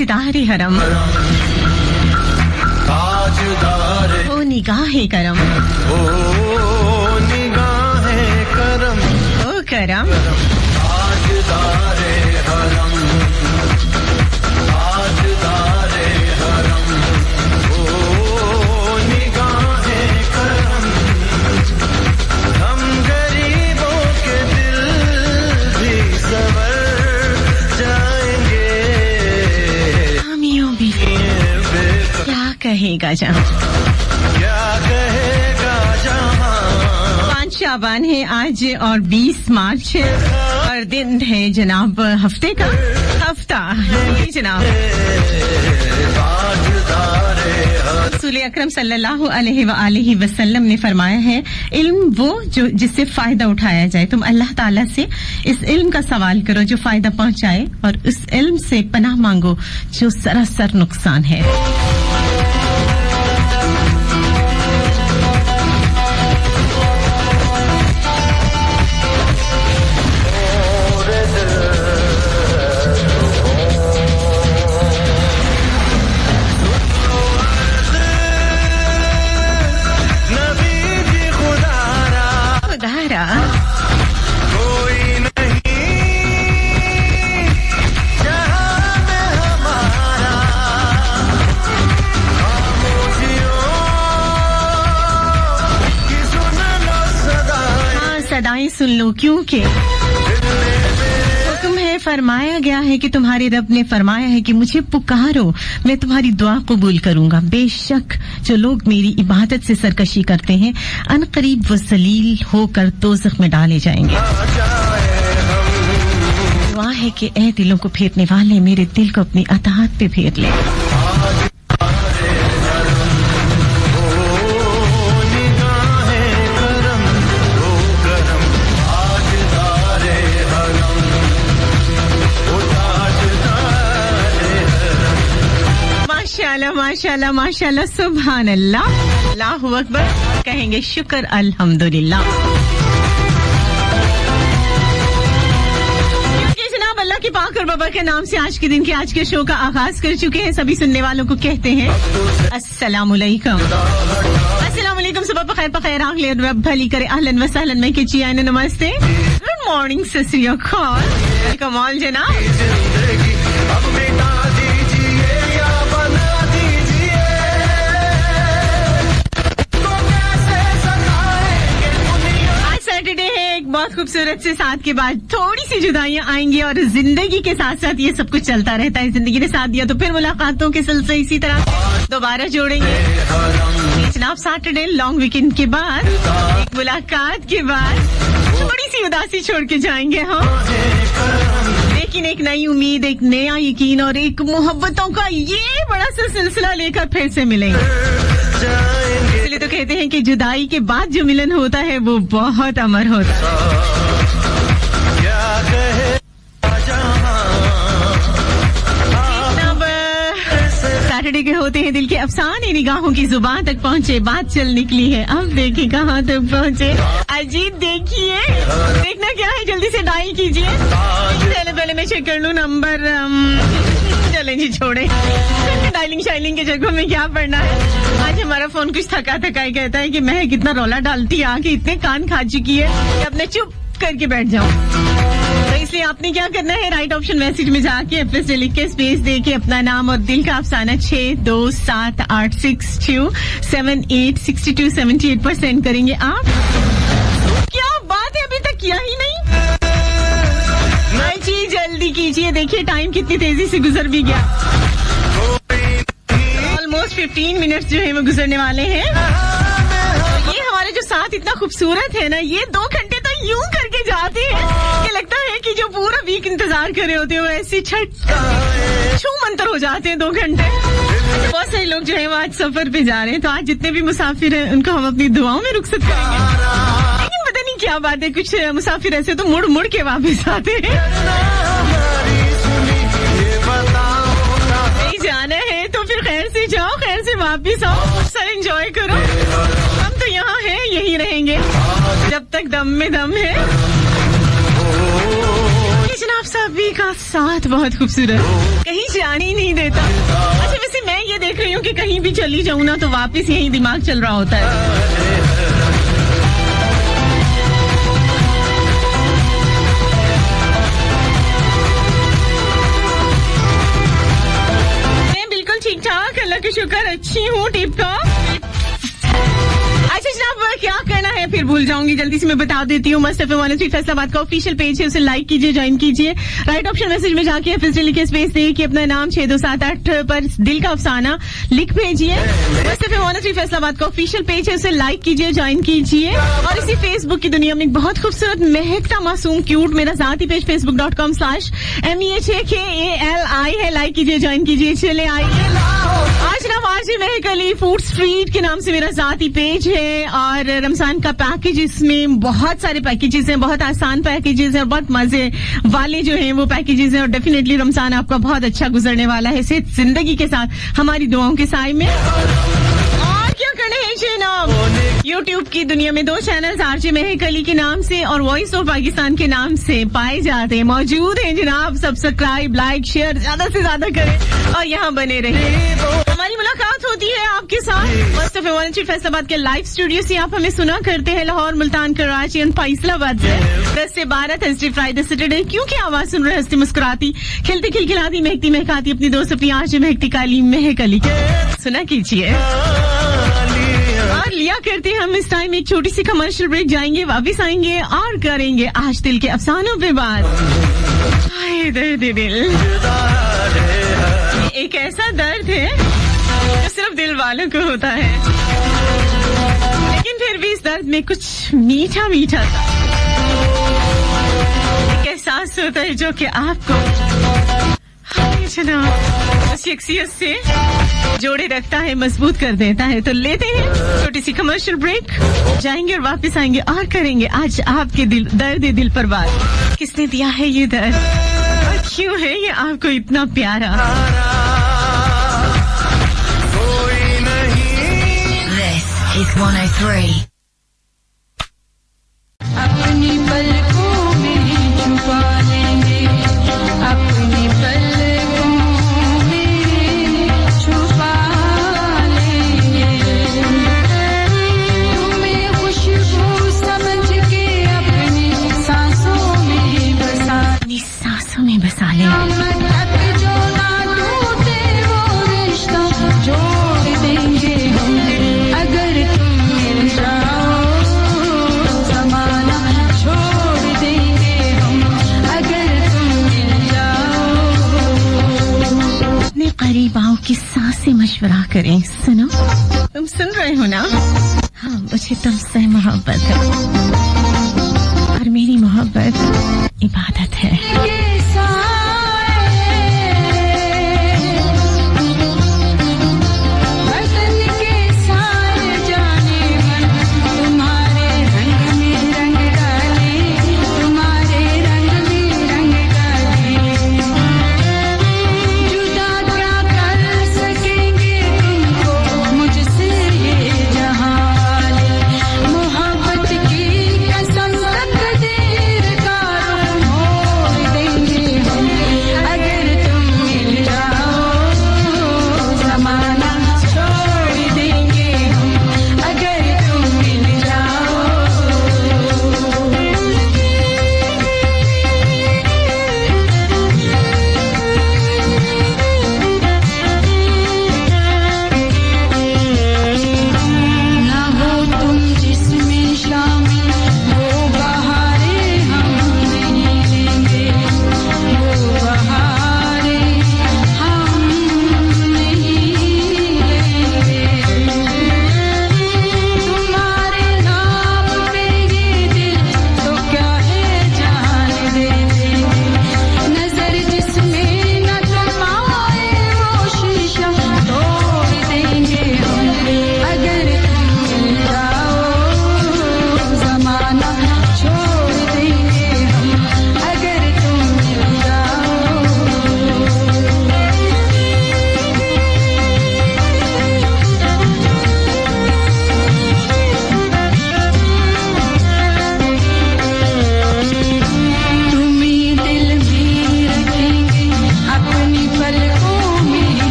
ताजदारे हरम, ओ निगाहे करम, ओ निगाहे करम, ओ करम, ताजदारे हरम, ताजदारे हरम, ओ निगाहे करम, हम गरीबों के दिल भी संवर जाएंगे, हम यूं भी क्या कहेगा जहां, क्या कहेगा जहां। 5 शाबान है आज और 20 मार्च है और दिन है जनाब हफ्ते का, हफ्ता ये जनाब रसूल अकरम सल्लल्लाहु अलैहि व आलिहि वसल्लम ने फरमाया है, इल्म वो जो जिससे फायदा उठाया जाए। तुम अल्लाह ताला से इस इल्म का सवाल करो जो फायदा पहुंचाए और उस इल्म से पनाह मांगो जो सरासर नुकसान है। कोई नहीं जहां में हमारा, खामोशियों की सुन लो सदाएं, हाँ सदाएं सुन लो क्योंकि हुक्म है, फरमाया गया है कि तुम्हारे रब ने फरमाया है कि मुझे पुकारो मैं तुम्हारी दुआ कबूल करूंगा। बेशक जो लोग मेरी इबादत से सरकशी करते हैं अनकरीब वो जलील होकर दोज़ख में डाले जाएंगे। दुआ है कि ऐ दिलों को फेरने वाले मेरे दिल को अपनी अताअत पे फेर ले। माशाल्लाह माशाल्लाह सुभान अल्लाह, अल्लाहु अकबर, कहेंगे शुक्र अल्हम्दुलिल्लाह। जनाब अल्लाह के पाक और बाबा के नाम से आज के दिन के आज के शो का आगाज कर चुके हैं। सभी सुनने वालों को कहते हैं अस्सलाम वालेकुम, अस्सलाम वालेकुम, सुबह बखैर बखैर आखिर रब भली करे, अहलन व सहलन में के जी आने नमस्ते, गुड मॉर्निंग सत श्री अकाल, कमाल जनाब। सैटरडे है, एक बहुत खूबसूरत से साथ के बाद थोड़ी सी जुदाइयां आएंगी और जिंदगी के साथ साथ ये सब कुछ चलता रहता है। जिंदगी ने साथ दिया तो फिर मुलाकातों के सिलसिले इसी तरह दोबारा जोड़ेंगे। जनाब सैटरडे लॉन्ग वीकेंड के बाद एक मुलाकात के बाद थोड़ी सी उदासी छोड़ के जाएंगे हम, लेकिन एक नई उम्मीद, एक नया यकीन और एक मोहब्बतों का ये बड़ा सा सिलसिला लेकर फिर से मिलेंगे। इसलिए तो कहते हैं कि जुदाई के बाद जो मिलन होता है वो बहुत अमर होता है। सैटरडे के होते हैं दिल के अफसाने निगाहों की जुबान तक पहुँचे, बात चल निकली है, अब देखिए कहाँ तक पहुँचे। अजीत देखिए, देखना क्या है, जल्दी से डायल कीजिए। पहले मैं चेक कर लूँ नंबर, चलें जी छोड़े डायलिंग शाइलिंग के जगहों में क्या पढ़ना है। आज हमारा फोन कुछ थका थका ही कहता है कि मैं कितना रौला डालती है, आके इतने कान खा चुकी है कि अब मैं चुप करके बैठ जाऊं। तो इसलिए आपने क्या करना है, राइट ऑप्शन मैसेज में जाके एप्रेस लिख के स्पेस देके अपना नाम और दिल का अफसाना 627862786278 पर सेंड करेंगे आप। क्या बात है, अभी तक किया ही नहीं जी, जल्दी कीजिए। देखिए टाइम कितनी तेजी से गुजर भी गया, ऑलमोस्ट 15 मिनट्स जो है वो गुजरने वाले हैं। ये हमारे जो साथ इतना खूबसूरत है ना, ये 2 घंटे तो यूं करके जाते हैं कि लगता है कि जो पूरा वीक इंतजार कर रहे होते हैं वो ऐसे छू मंतर हो जाते हैं 2 घंटे। बहुत सारे लोग जो है वो आज सफर पे जा रहे हैं, तो आज जितने भी मुसाफिर हैं उनको हम अपनी दुआओं में रुखसत करेंगे। लेकिन पता नहीं क्या बात है, कुछ मुसाफिर ऐसे तो मुड़ मुड़ के वापस आते हैं। नहीं जाना है तो फिर खैर से जाओ, खैर से वापस आओ, सर एंजॉय करो। हम तो यहाँ हैं, यही रहेंगे जब तक दम में दम है। जनाब सभी का साथ बहुत खूबसूरत, कहीं जाने ही नहीं देता। अच्छा वैसे मैं ये देख रही हूँ कि कहीं भी चली जाऊँ ना तो वापस यही दिमाग चल रहा होता है। ठीक ठाक, अल्लाह का शुक्र, अच्छी हूँ, टिप टॉप। अच्छा जनाब, क्या करना है फिर भूल जाऊंगी, जल्दी से मैं बता देती हूँ। मस्ट एफएम 103 फैसलाबाद का ऑफिशियल पेज है, उसे लाइक कीजिए, ज्वाइन कीजिए। राइट ऑप्शन मैसेज में जाके फिर लिखे स्पेस दे कि अपना नाम 6278 पर दिल का अफसाना लिख भेजिए। मस्ट एफएम 103 फैसलाबाद का ऑफिशियल पेज है, उसे लाइक कीजिए, ज्वाइन कीजिए। और इसी फेसबुक की दुनिया में एक बहुत खूबसूरत महकता मासूम क्यूट मेरा जाती पेज facebook.com/MEHKALI है, लाइक कीजिए, ज्वाइन कीजिए। चले आइए, आज ना वाजी महक अली फूड स्ट्रीट के नाम से मेरा जाती पेज है और रमजान का पैकेज, इसमें बहुत सारे पैकेजेस हैं, बहुत आसान पैकेजेस हैं और बहुत मजे वाले जो हैं वो पैकेजेस हैं और डेफिनेटली रमजान आपका बहुत अच्छा गुजरने वाला है सेहत जिंदगी के साथ हमारी दुआओं के साए में। और क्या करना है जनाब, यूट्यूब की दुनिया में 2 चैनल्स आरजे महक अली के नाम से और वॉइस ऑफ पाकिस्तान के नाम से पाए जाते हैं, मौजूद हैं जनाब। सब्सक्राइब, लाइक, शेयर ज्यादा से ज्यादा करें और यहाँ बने रहें। हमारी मुलाकात होती है आपके साथ मस्ट एफएम 103 फैसलाबाद के लाइव स्टूडियो से। आप हमें सुना करते हैं लाहौर, मुल्तान, कराची और फैसलाबाद से 10 से 12 थर्सडे, फ्राइडे, सैटरडे। क्योंकि आवाज सुन रहे, हंसती मुस्कुराती, खिलती खिलखिलाती, महकती महकाती अपनी दोस्त अपनी आज महकती काली महक अली सुना कीजिए। और लिया करते हम इस टाइम एक छोटी सी कमर्शियल ब्रेक, जाएंगे, वापस आएंगे और करेंगे आज दिल के अफसानों पे बात। हाय दर्द दिल, एक ऐसा दर्द है जो सिर्फ दिल वालों को होता है, लेकिन फिर भी इस दर्द में कुछ मीठा मीठा सा एक एहसास होता है जो कि आपको शख्सियत से जोड़े रखता है, मजबूत कर देता है। तो लेते हैं छोटी सी कमर्शियल ब्रेक, जाएंगे और वापस आएंगे और करेंगे आज आपके दर्द दिल पर बात। किसने दिया है ये दर्द और क्यों है ये आपको इतना प्यारा? This is 103. अपनी पलकों में छुपा लेंगे, अपनी पलकों में छुपा लेंगे, तुम्हें खुशबू समझ के अपनी सांसों में बसा, अपनी सांसों में बसा लेंगे। जो ना टूटे वो रिश्ता जोड़ देंगे हम, अगर तुम मिल जाओ ज़माना छोड़ देंगे हम, अगर तुम मिल जाओ। अपने करीब आओ कि सांस से मशवरा करें। सुनो, तुम सुन रहे हो ना? हाँ, मुझे तुमसे मोहब्बत है और मेरी मोहब्बत इबादत है। मोहब्बत की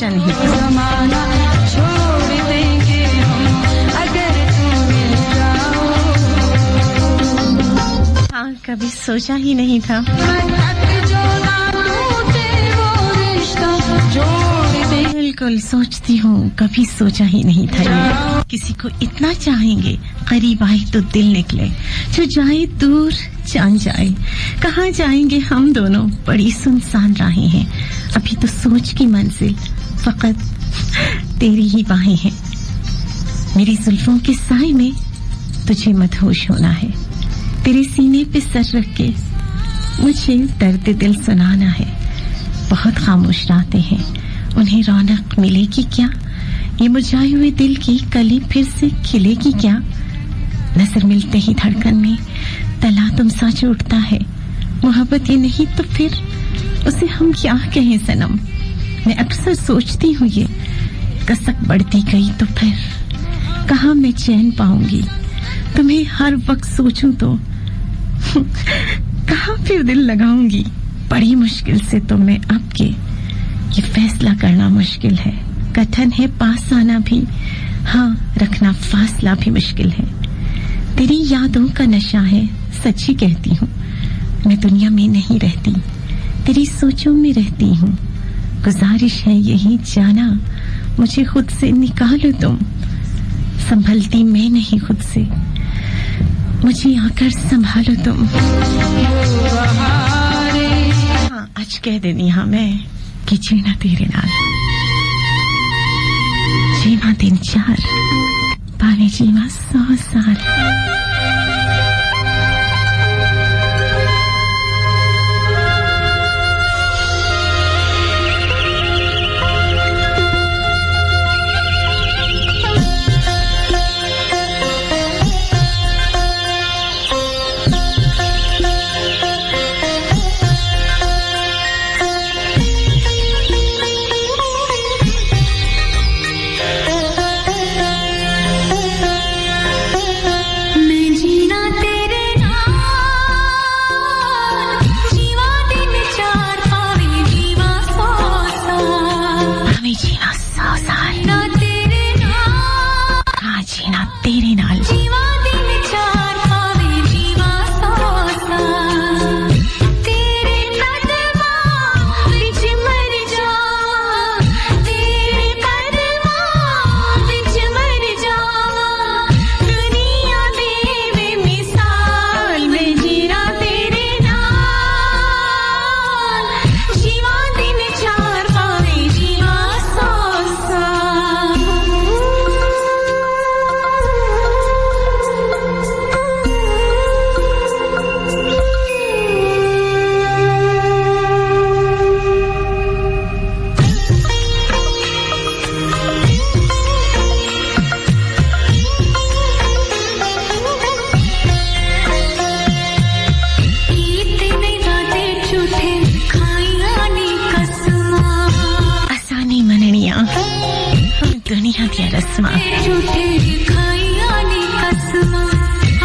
सोचा नहीं था। जमाना छोड़ देंगे हम अगर तुम मिल जाओ। हाँ, कभी सोचा ही नहीं था। जो ना टूटे वो रिश्ता जोड़ देंगे। बिल्कुल सोचती हूँ, कभी सोचा ही नहीं था ये। किसी को इतना चाहेंगे, करीब आए तो दिल निकले, जो जाए दूर जान जाए। कहाँ जाएंगे हम दोनों, बड़ी सुनसान राहें हैं। अभी तो सोच की मंजिल फकत तेरी ही बाहें हैं। मेरी जुल्फों के साए में तुझे मदहोश होना है। तेरे सीने पे सर रख के मुझे दर्द दिल सुनाना है। बहुत खामोश रातें हैं, उन्हें रौनक मिलेगी क्या? ये मुरझाए हुए दिल की कली फिर से खिलेगी क्या? नजर मिलते ही धड़कन में तला तुम सा उठता है। मोहब्बत ये नहीं तो फिर उसे हम क्या कहें सनम? मैं अक्सर सोचती हूँ ये कसक बढ़ती गई तो फिर कहाँ मैं चैन पाऊंगी? तुम्हें हर वक्त सोचूं तो कहाँ फिर दिल लगाऊंगी? बड़ी मुश्किल से तो मैं अब के ये फैसला करना मुश्किल है। कठिन है पास आना भी, हाँ रखना फासला भी मुश्किल है। तेरी यादों का नशा है, सच्ची कहती हूँ। मैं दुनिया में नहीं रहती, तेरी सोचों में रहती हूँ। गुजारिश है यही जाना, मुझे खुद से निकालो तुम। संभलती मैं नहीं खुद से, मुझे आकर संभालो तुम। हाँ, आज कह देनी हाँ मैं कि जीना तेरे नाल, जीवा दिन 4 भावे जीवा 100 साल। तेरे नाल जीवा दिन 4 पावे जीवा 100 साल। तेरे कदमां विच मर जा, तेरे कदमां विच मर जा। दुनिया दे बेमिसाल मैं जीना तेरे नाल, जीवा दिन 4 पावे जीवा 100 साल। दुनिया की रस्मा झूठे खाइया नी कसमा,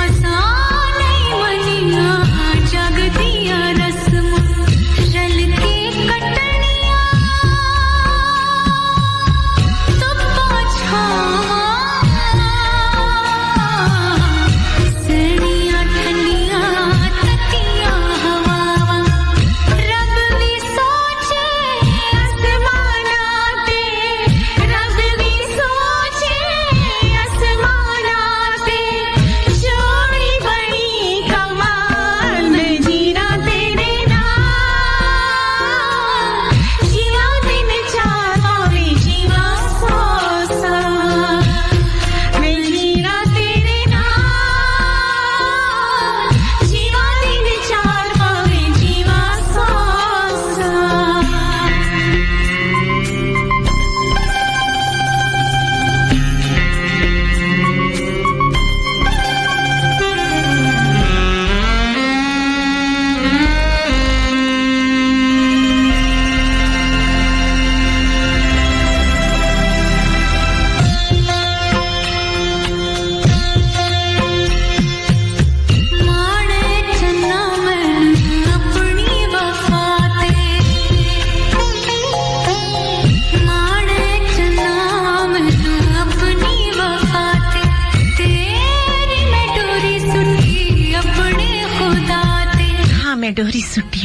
आसान नहीं बनिया जग दिया रस्मा। रल के कटनिया तो पाछावा, सड़िया ठंडिया तकिया हवावा। रब भी सोचे आसमाना ते, रब भी सोचे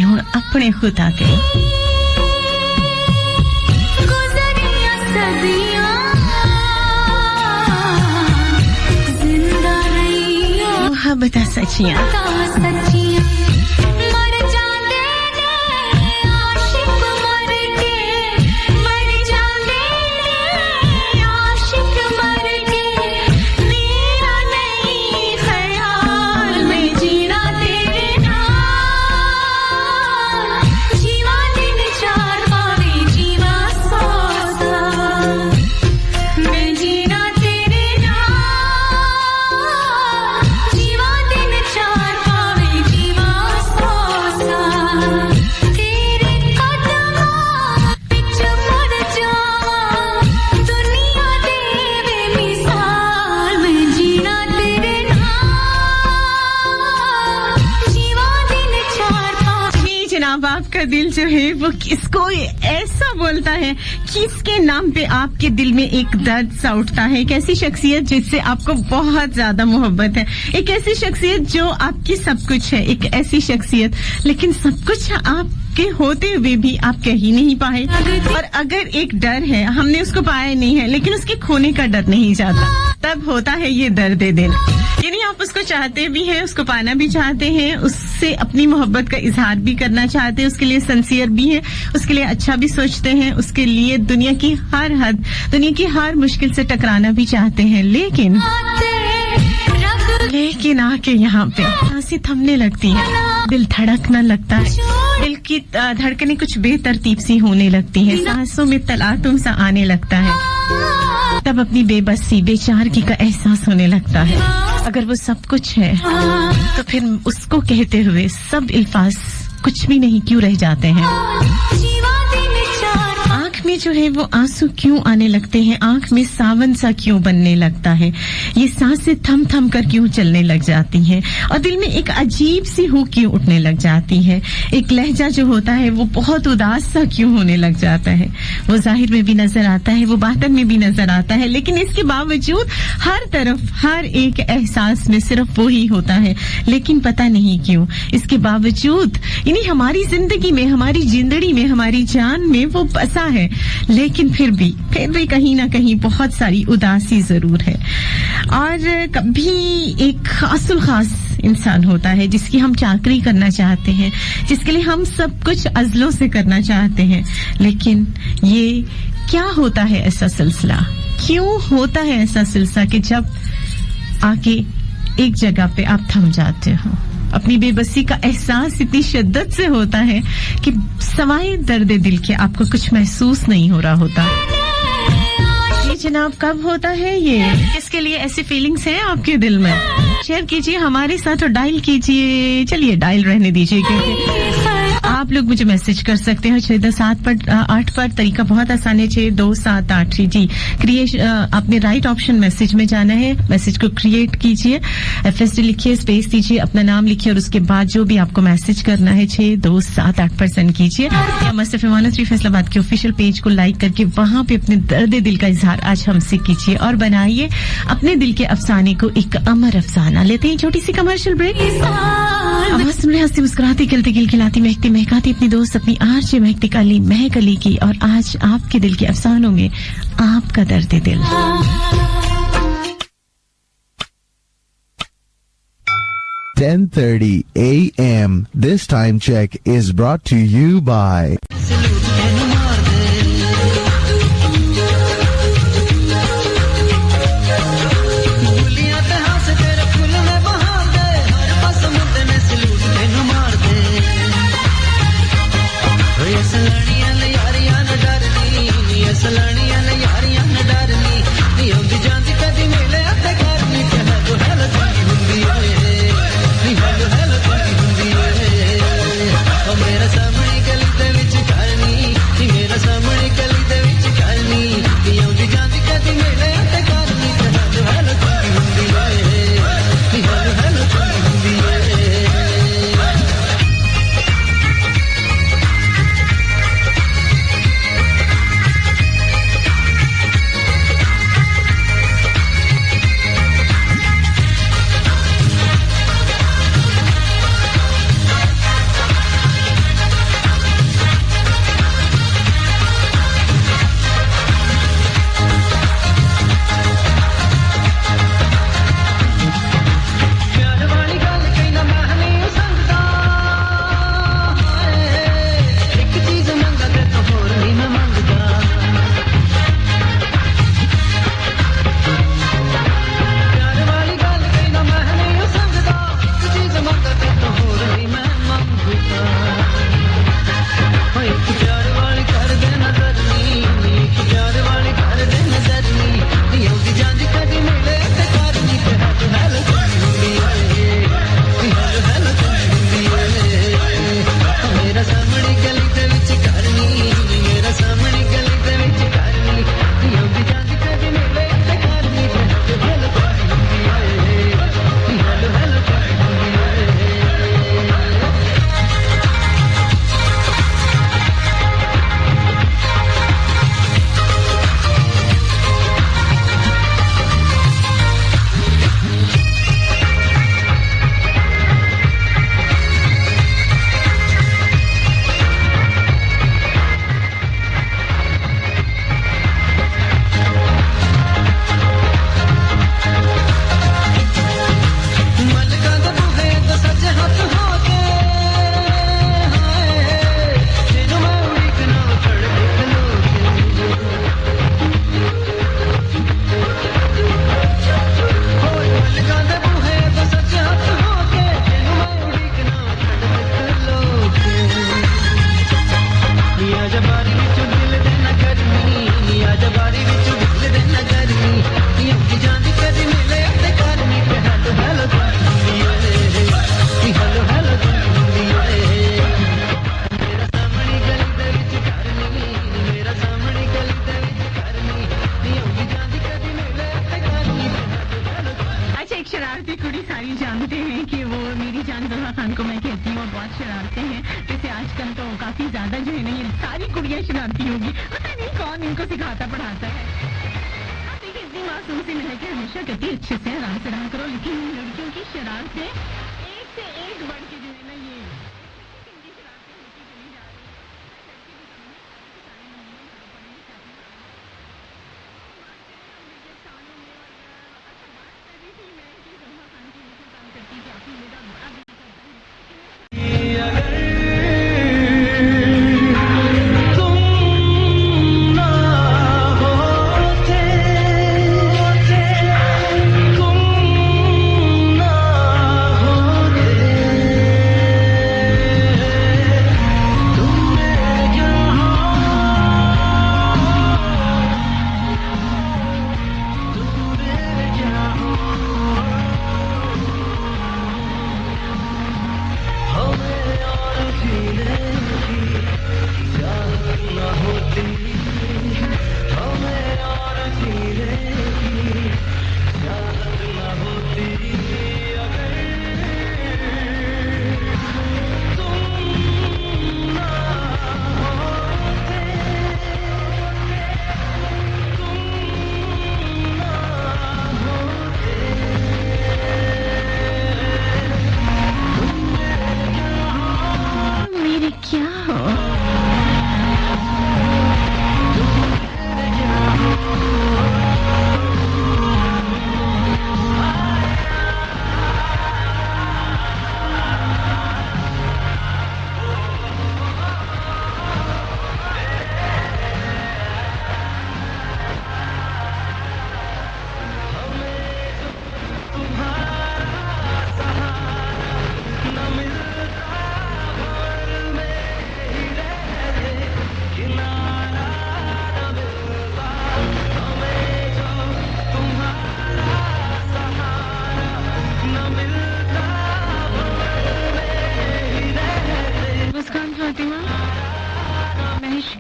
कि हुण अपने खुद आ गए गुजरिया सदियां जिंदा रहिया मोहब्बत सचियां सच्चियां मर जांदे ने आशिक मर के मर जांदे ने आशिक मर के मेरा नहीं ख्याल में जीना तेरे नाल जीवा दिन चार पावे जीवा सौ साल मैं जीना तेरे नाल जीवा दिन चार पावे जीवा सौ साल तेरे कदमां विच मर जावां दुनिया दे बेमिसाल मैं जीना तेरे नाल जीवा दिन चार पावे जी जनाब आपका दिल जो है वो किसको ऐसा बोलता है किसके नाम पे आपके दिल में एक दर्द सा उठता है एक ऐसी शख्सियत जिससे आपको बहुत ज्यादा मोहब्बत है एक ऐसी शख्सियत जो आपकी सब कुछ है एक ऐसी शख्सियत लेकिन सब कुछ आपके होते हुए भी आप कह ही नहीं पाए और अगर एक डर है हमने उसको पाया नहीं है लेकिन उसके खोने का डर नहीं जाता तब होता है ये दर्द दिल यानी आप उसको चाहते भी हैं उसको पाना भी चाहते हैं उससे अपनी मोहब्बत का इजहार भी करना चाहते हैं उसके लिए सिंसियर भी हैं उसके लिए अच्छा भी सोचते हैं उसके लिए दुनिया की हर हद दुनिया की हर मुश्किल से टकराना भी चाहते हैं लेकिन आके यहाँ पे सांसें थमने लगती है दिल धड़कना लगता है दिल की धड़कनें कुछ बेतरतीब सी होने लगती हैं सांसों में तलातुम सा आने लगता है तब अपनी बेबसी बेचारगी का एहसास होने लगता है अगर वो सब कुछ है तो फिर उसको कहते हुए सब अल्फाज कुछ भी नहीं क्यों रह जाते हैं आंख में जो है वो आंसू क्यों आने लगते हैं आंख में सावन सा क्यों बनने लगता है ये सांसें थम थम कर क्यों चलने लग जाती हैं और दिल में एक अजीब सी हूँ क्यों उठने लग जाती है एक लहजा जो होता है वो बहुत उदास सा क्यों होने लग जाता है वो जाहिर में भी नजर आता है वो बातन में भी नजर आता है लेकिन इसके बावजूद हर तरफ हर एक एहसास में सिर्फ वो ही होता है लेकिन पता नहीं क्यों इसके बावजूद यानी हमारी जिंदगी में हमारी जिंदड़ी में हमारी जान में वो बसा है लेकिन फिर भी कहीं ना कहीं बहुत सारी उदासी जरूर है और कभी एक खास इंसान होता है जिसकी हम चाकरी करना चाहते हैं जिसके लिए हम सब कुछ अज़लों से करना चाहते हैं लेकिन ये क्या होता है ऐसा सिलसिला क्यों होता है ऐसा सिलसिला कि जब आके एक जगह पे आप थम जाते हो अपनी बेबसी का एहसास इतनी शिद्दत से होता है कि सवाए दर्द दिल के आपको कुछ महसूस नहीं हो रहा होता ये जनाब कब होता है ये किसके लिए ऐसी फीलिंग्स हैं आपके दिल में शेयर कीजिए हमारे साथ और डायल कीजिए चलिए डायल रहने दीजिए क्योंकि आप लोग मुझे मैसेज कर सकते हैं 628 पर तरीका बहुत आसान है 6278 जी क्रिएट आपने राइट ऑप्शन मैसेज में जाना है मैसेज को क्रिएट कीजिए एफएसडी लिखिए स्पेस दीजिए अपना नाम लिखिए और उसके बाद जो भी आपको मैसेज करना है 6278 पर सेंड कीजिए या मस्टफ 103 फैसलाबाद के ऑफिशियल पेज को लाइक करके वहां पे अपने दर्द दिल का इजहार आज हमसे कीजिए और बनाइए अपने दिल के अफसाने को एक अमर अफसाना लेते हैं छोटी सी कमर्शियल ब्रेक आवाज सुन रहे हंसती मुस्कुराती खिलती खिलखिलाती महकती महकाती अपनी दोस्त अपनी आरजे महकती काली महक अली की और आज आपके दिल के अफसानों में आपका दर्द दिल 10:30 a.m. This time check is brought to you by ज्यादा जो है ना ये सारी कुड़ियां शरारती होगी, पता नहीं कौन इनको सिखाता पढ़ाता है। आप देखिए इतनी मासूम सी महक है, हमेशा कहती है अच्छे से आराम से रहा करो, लेकिन लड़कियों की शरारतें एक से एक बढ़ के जो है ना ये इनकी शरारतें होती चली जा रही है। लड़की भी समझ सारे महीने घर पड़े सालों में। और अच्छा बात कर रही थी मैं कि जोधा खान की नीचे काम करती थी, काफी मेरा बड़ा दिल करता है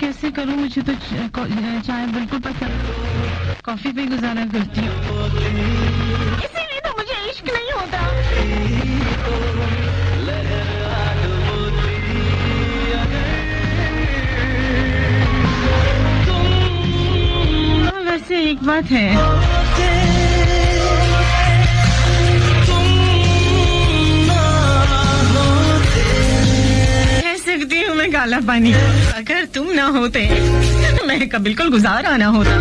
कैसे करूं, मुझे तो चाय बिल्कुल पसंद, कॉफी पे गुजारा करती हूँ, इसीलिए तो मुझे इश्क नहीं होता। वैसे एक बात है, सकती हूँ मैं काला पानी, अगर तुम ना होते मैं का बिल्कुल गुजारा ना होता।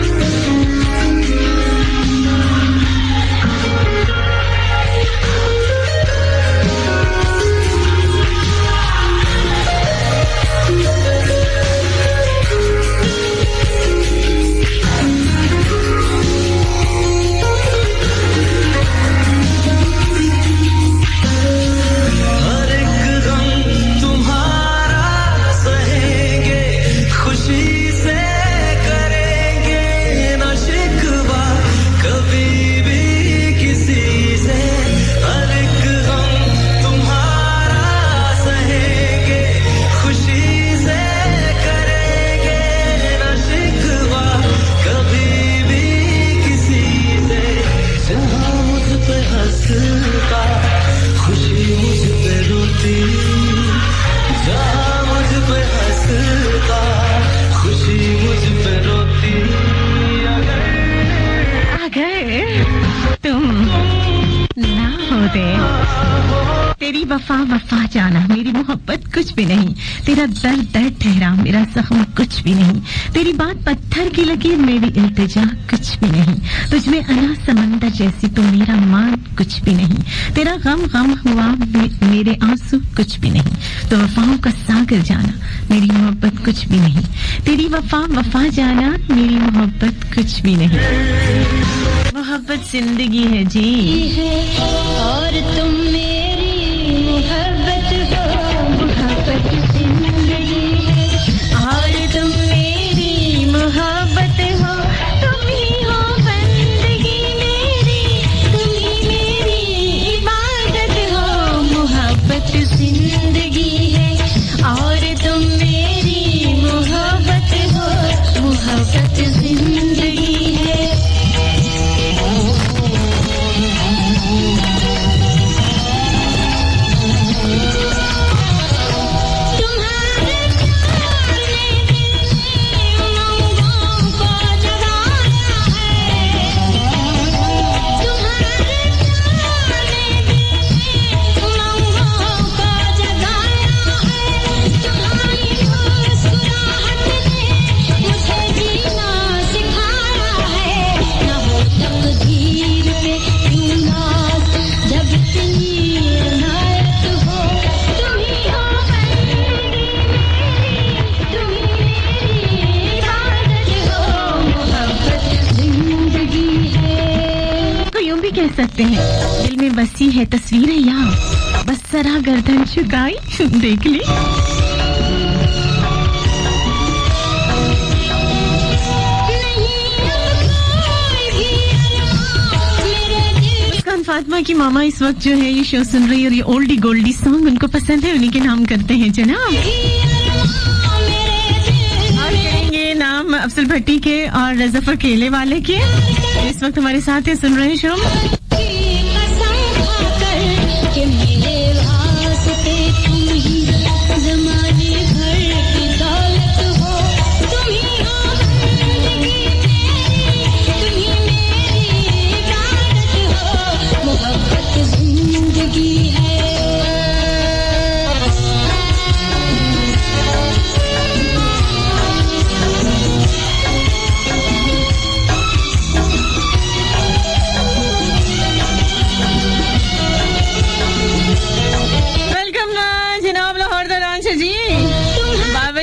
तेरी वफा वफा जाना, मेरी मोहब्बत कुछ भी नहीं, तेरा दर्द दर्द ठहरा, मेरा जख्म कुछ भी नहीं, तेरी बात पत्थर की लकीर, मेरी इल्तिजा कुछ भी नहीं, तुझमें अना समंदर जैसी तो मेरा मान कुछ भी नहीं, तेरा गम गम हुआ मेरे आंसू कुछ भी नहीं, तो वफाओं का सागर जाना, मेरी मोहब्बत कुछ भी नहीं, तेरी वफा वफा जाना, मेरी मोहब्बत कुछ भी नहीं। मोहब्बत जिंदगी है जी, और तुम मेरी मोहब्बत हो, मोहब्बत जिंदगी है, और तुम मेरी मोहब्बत हो, तुम ही हो बंदगी मेरी, तुम ही मेरी इबादत हो, मोहब्बत जिंदगी है, और तुम मेरी मोहब्बत हो, मोहब्बत जिंदगी है। सकते हैं। दिल में बसी है तस्वीरें यहाँ, बस जरा गर्दन झुकाई देख ली। मुस्कान फातिमा की मामा इस वक्त जो है ये शो सुन रही है और ये ओल्डी गोल्डी सॉन्ग उनको पसंद है, उन्हीं के नाम करते हैं जनाब। और करेंगे नाम अफसल भट्टी के और जफर केले वाले के, इस वक्त हमारे साथ है, सुन रहे हैं शो।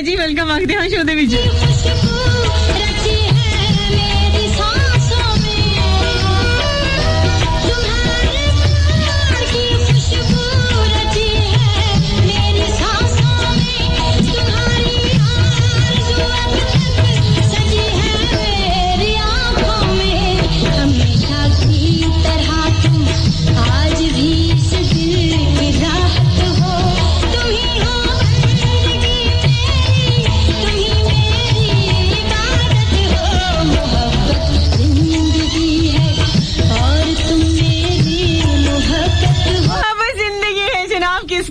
जी वेलकम आखते हैं शो दे विच।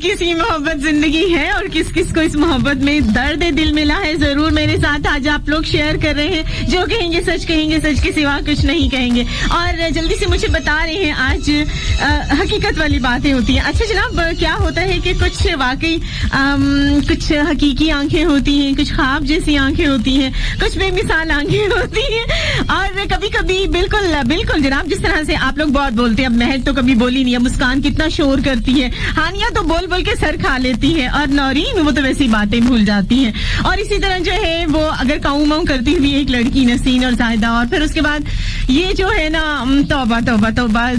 किसी मोहब्बत जिंदगी है और किस किस को इस मोहब्बत में दर्द दिल मिला है, जरूर मेरे साथ आज आप लोग शेयर कर रहे हैं। जो कहेंगे, सच के सिवा कुछ नहीं कहेंगे और जल्दी से मुझे बता रहे हैं। आज हकीकत वाली बातें होती हैं। अच्छा जनाब, क्या होता है कि कुछ वाकई कुछ हकीकी आंखें होती हैं, कुछ ख्वाब जैसी आंखें होती हैं, कुछ बेमिसाल आंखें होती हैं और कभी कभी बिल्कुल बिल्कुल जनाब, जिस तरह से आप लोग बहुत बोलते हैं। अब महल तो कभी बोली नहीं है, मुस्कान कितना शोर करती है, हानिया तो बोल के सर खा लेती है और नौरीन वो तो वैसी बातें भूल जाती हैं। और इसी तरह जो है वो अगर काऊ माऊ करती हुई एक लड़की नसीन और जायदा, और फिर उसके बाद ये जो है ना तौबा तौबा तौबा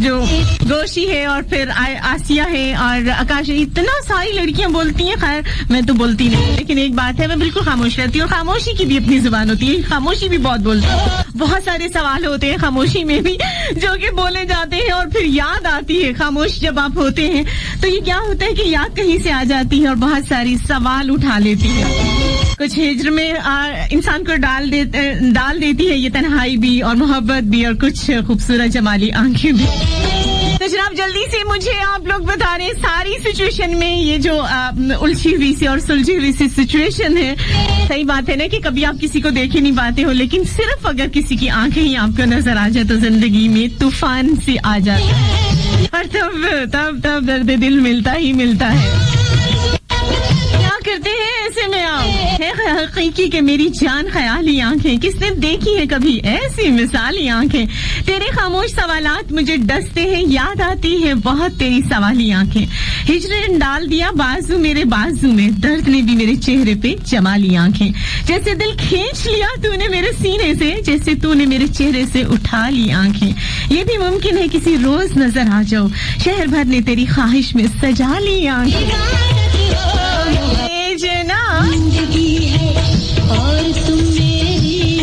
जो गोशी है और फिर आसिया है और आकाश है, इतना सारी लड़कियां बोलती हैं। खैर मैं तो बोलती नहीं, लेकिन एक बात है, मैं बिल्कुल खामोश रहती हूँ। खामोशी की भी अपनी जुबान होती है, खामोशी भी बहुत बोलती है। बहुत सारे सवाल होते हैं खामोशी में भी जो कि बोले जाते हैं और फिर याद आती है। खामोश जब आप होते हैं तो ये क्या होता है कि याद कहीं से आ जाती है और बहुत सारी सवाल उठा लेती है। कुछ हिज्र में इंसान को डाल देती है ये तन्हाई भी और मोहब्बत भी और कुछ खूबसूरत जमाली आंखें भी। तो जनाब जल्दी से मुझे आप लोग बता रहे हैं सारी सिचुएशन में ये जो उलझी हुई सी और सुलझी हुई सी सिचुएशन है। सही बात है ना कि कभी आप किसी को देख ही नहीं पाते हो, लेकिन सिर्फ अगर किसी की आंखें ही आपको नजर आ जाए तो जिंदगी में तूफान से आ जाता है और तब दर्द दिल मिलता ही मिलता है। क्या करते हैं ऐसे में आप? है हकीकी के मेरी जान ख्याली आंखें, किसने देखी है कभी ऐसी मिसाली आंखें? तेरे खामोश सवालात मुझे डसते हैं, याद आती है बहुत तेरी सवाली आंखें। हिजरे ने डाल दिया बाजू मेरे बाजू में, दर्द ने भी मेरे चेहरे पे जमाली आंखें। जैसे दिल खींच लिया तूने मेरे सीने से, जैसे तूने मेरे चेहरे से उठा ली आंखें। ये भी मुमकिन है किसी रोज नजर आ जाओ, शहर भर ने तेरी ख्वाहिश में सजा ली आंखें।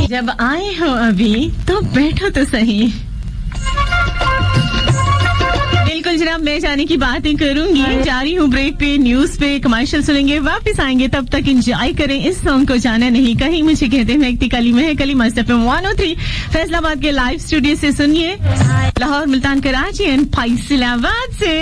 जब आए हो अभी तो बैठो तो सही। बिल्कुल जनाब, मैं जाने की बातें करूंगी। जा रही हूँ ब्रेक पे, न्यूज पे, कमर्शियल सुनेंगे, वापस आएंगे। तब तक एंजॉय करें इस सॉन्ग को, जाना नहीं कहीं। मुझे कहते हैं कली मस्त FM 103 फैसलाबाद के लाइव स्टूडियो से सुनिए, लाहौर, मुल्तान, कराची एंड फैसलाबाद से।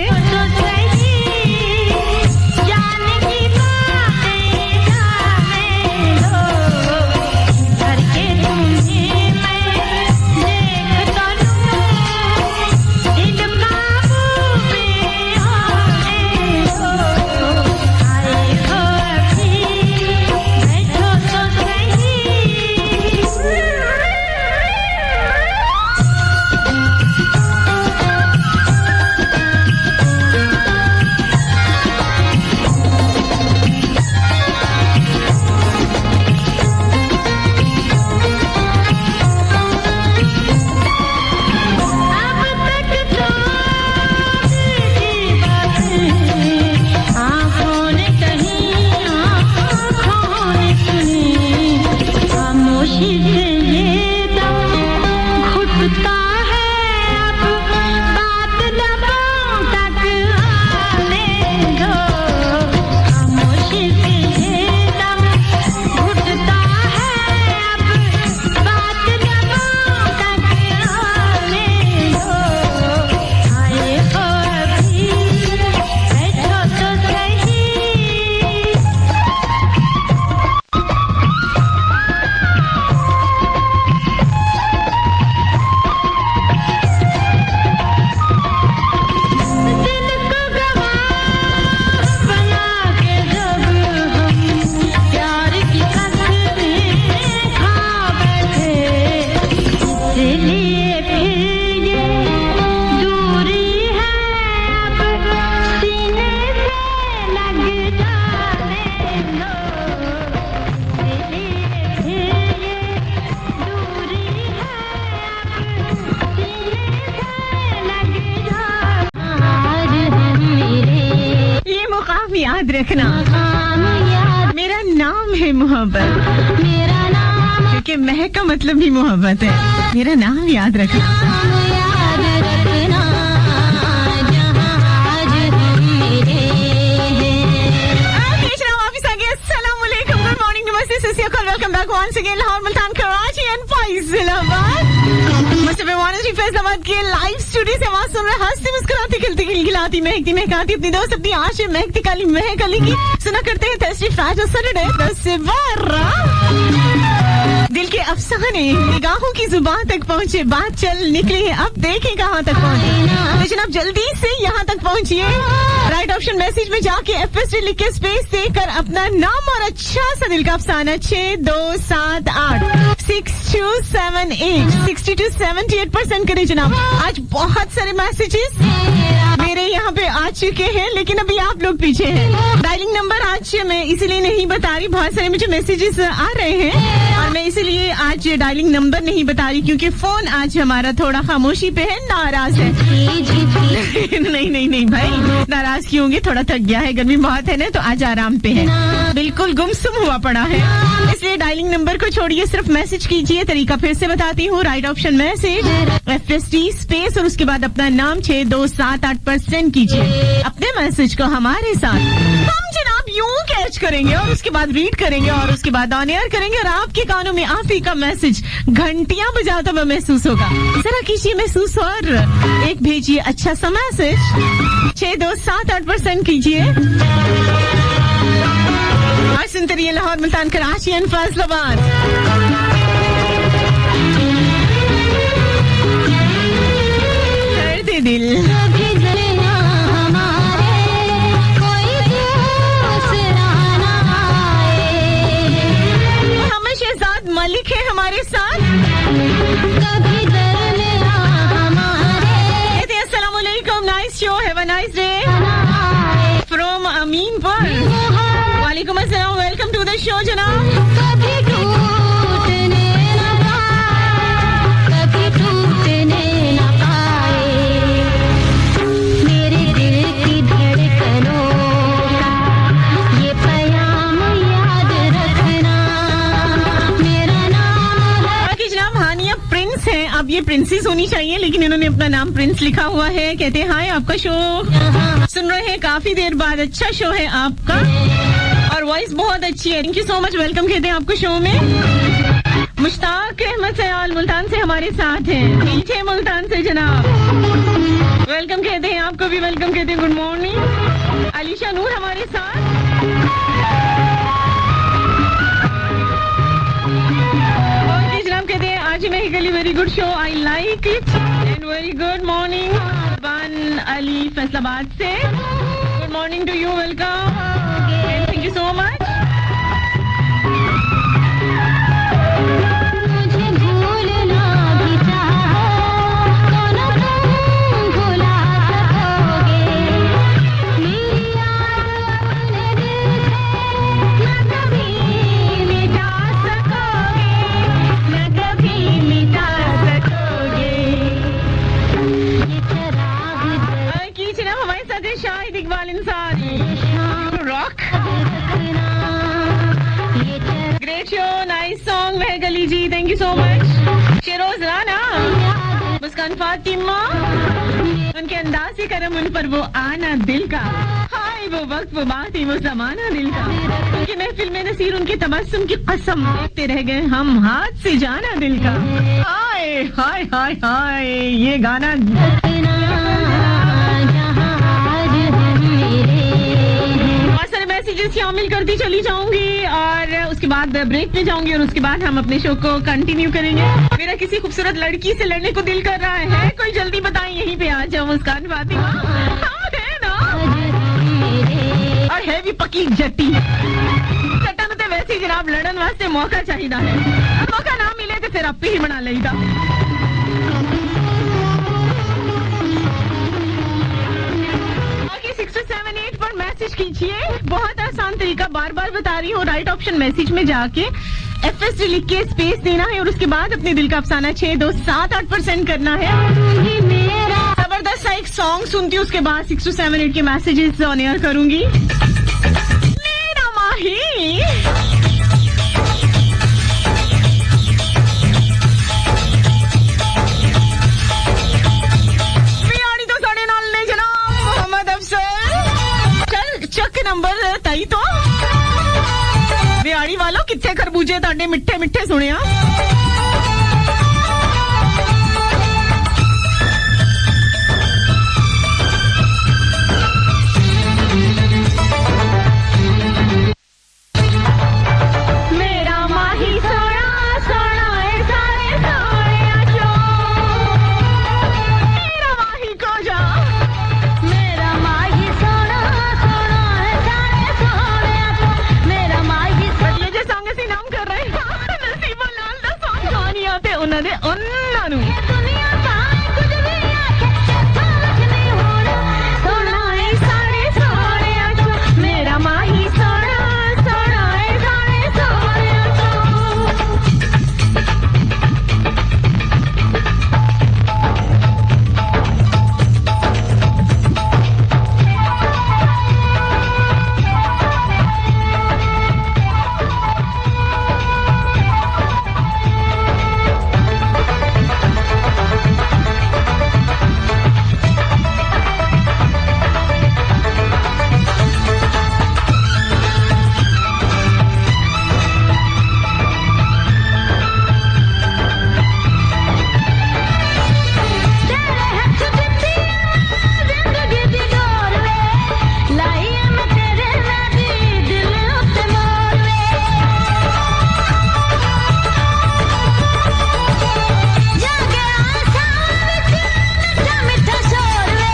रखना, मेरा नाम है मोहब्बत, मेरा नाम क्योंकि मह का मतलब भी मोहब्बत है। मेरा नाम याद रखना, याद रखना, जहाँ आज हम मेरे हैं। वापिस आ गया। अस्सलाम वालेकुम, गुड मॉर्निंग, नमस्ते, Sat Sri Akal, welcome back once again. Lahore, Multan, Karachi and Faisalabad. Mustafa Wansi Faisalabad के लाइव स्टूडियो से आवाज सुन रहे, हंसती मुस्कुराती खिलती खिलखिलाती महकती महकाती अपनी दोस्त अपनी आशिक महकती काली महक अली की सुना करते हैं थर्सडे फ्राइडे सैटरडे 10 से 12। दिल के अफसाने निगाहों की जुबान तक पहुँचे, बात चल निकली है, अब देखें कहाँ तक पहुँचे। लेकिन आप जल्दी से यहाँ तक पहुँचिए। राइट ऑप्शन मैसेज में जाके FSD लिख के स्पेस देकर अपना नाम और अच्छा सा दिल का अफसाना 6278 6278 6278% करें जनाब। आज बहुत सारे मैसेजेस मेरे यहाँ पे आ चुके हैं, लेकिन अभी आप लोग पीछे हैं। डायलिंग नंबर आज मैं इसीलिए नहीं बता रही, बहुत सारे मुझे मैसेजेस आ रहे हैं और मैं इसीलिए आज डायलिंग नंबर नहीं बता रही क्योंकि फोन आज हमारा थोड़ा खामोशी पे है, नाराज है। नहीं भाई, नाराज क्यों होंगे, थोड़ा थक गया है, गर्मी बहुत है ना, तो आज आराम पे है, बिल्कुल गुमसुम हुआ पड़ा है, इसलिए डायलिंग नंबर को छोड़िए, सिर्फ मैसेज कीजिए। तरीका फिर से बताती हूँ, right option message FSD space और उसके बाद अपना नाम 6278% कीजिए। अपने मैसेज को हमारे साथ हम जनाब यूं कैच करेंगे और उसके बाद रीड करेंगे और उसके बाद ऑन एयर करेंगे और आपके कानों में आप ही का मैसेज घंटियां बजाता हुआ महसूस होगा। जरा कीजिए महसूस और एक भेजिए अच्छा सा मैसेज 6278% कीजिए। आज सुनते रहिए लाहौर, मुल्तान, कराची एंड फैसलाबाद। कर दे दिल कभी जलना हमारे, कोई दूसरा ना आए। मोहम्मद शहजाद मलिक है हमारे साथ। कभी जलना हमारे कहते हैं अस्सलाम वालेकुम, nice show, have a nice day ना आए। फ्रॉम अमीनपुर। वालेकुम अस्सलाम, वेलकम टू द शो जनाब। कभी टूटने न पाए, कभी टूटने न पाए। मेरे दिल की धड़कनों का ये पयाम याद रखना, मेरा नाम है। बाकी जनाब हानिया प्रिंस है, अब ये प्रिंसेस होनी चाहिए लेकिन इन्होंने अपना नाम प्रिंस लिखा हुआ है। कहते हैं हाय, आपका शो सुन रहे हैं काफी देर बाद, अच्छा शो है आपका और वॉइस बहुत अच्छी है, thank you so much, welcome कहते हैं आपको शो में। मुश्ताक अहमद सयाल मुल्तान से हमारे साथ हैं, पीछे मुल्तान से जनाब, वेलकम कहते हैं आपको भी, वेलकम कहते हैं, गुड मॉर्निंग। अलीशा नूर हमारे साथ। और जनाब कहते हैं आज मैं गली very good show, I like it and very good morning. बन अली फैसलाबाद से good morning to you, welcome, thank you so much. मुझे भूलना भी चाहो तो न तुम भुला सकोगे। मेरी याद अपने दिल से न कभी मिटा सकोगे, न कभी मिटा सकोगे। ये चराग कीजिए ना हमारे साथ है Shahid Iqbal Insari, rock, great show, nice song, Mahak Ali ji, thank you so much. Sheroz Rana, Muskan Fatima, उनके अंदाज से करम उन पर वो आना दिल का, हाय वो वक्त वो बात ही वो जमाना दिल का, उनकी महफिल में नसीर उनके तबस्सुम की कसम देखते रह गए हम हाथ से जाना दिल का। हाय हाय हाय हाय, ये गाना मैसेजेस शामिल करती चली जाऊंगी और उसके बाद ब्रेक पे जाऊंगी और उसके बाद हम अपने शो को कंटिन्यू करेंगे। मेरा किसी खूबसूरत लड़की से लड़ने को दिल कर रहा है, कोई जल्दी बताएं, यहीं पे आ जाओ मुस्कान फातिमा। हाँ, है ना, और है भी पक्की जट्टी चट्टन तो वैसे ही जनाब लड़न वास्ते मौका चाहिए है, मौका ना मिले तो फिर आप ही बना लेगा। 6278 पर मैसेज कीजिए, बहुत आसान तरीका, बार बार बता रही हूँ, राइट ऑप्शन मैसेज में जाके FSD लिख के स्पेस देना है और उसके बाद अपने दिल का अफसाना 6278% करना है। जबरदस्त सा एक सॉन्ग सुनती हूँ, उसके बाद 6278 के मैसेजेस ऑन एयर करूंगी। वही। नंबर 23 तो बिहाड़ी वालों कितने खरबूजे ताडे मिठे मिठे सुनिया मेरा माही सोना सोना है सारे सोनिया चो मेरा माही को जा मेरा माही सोना सोना है सारे सोनिया चो मेरा माही ये जो सॉन्ग ਅਸੀਂ ਨਾਮ ਕਰ ਰਹੇ ਹਾਂ ਨਸੀਬਾ ਲਾਲ ਦਾ ਸੌਂਗ ਗਾਣੀ ਆਤੇ ਉਹਨਾਂ ਦੇ ਉਹਨਾਂ ਨੂੰ दुनिया पाए कुछ भी आके समझ नहीं होना सोना है सारे सोनिया चो मेरा माही सोना सोना है सारे सोनिया चो तेरे हाथ जितनी जिंदगी दी डोर वे लाई मैं तेरे नादी दिल उत्ते मोर वे जागे आसा विच मिठा मिठा शोर वे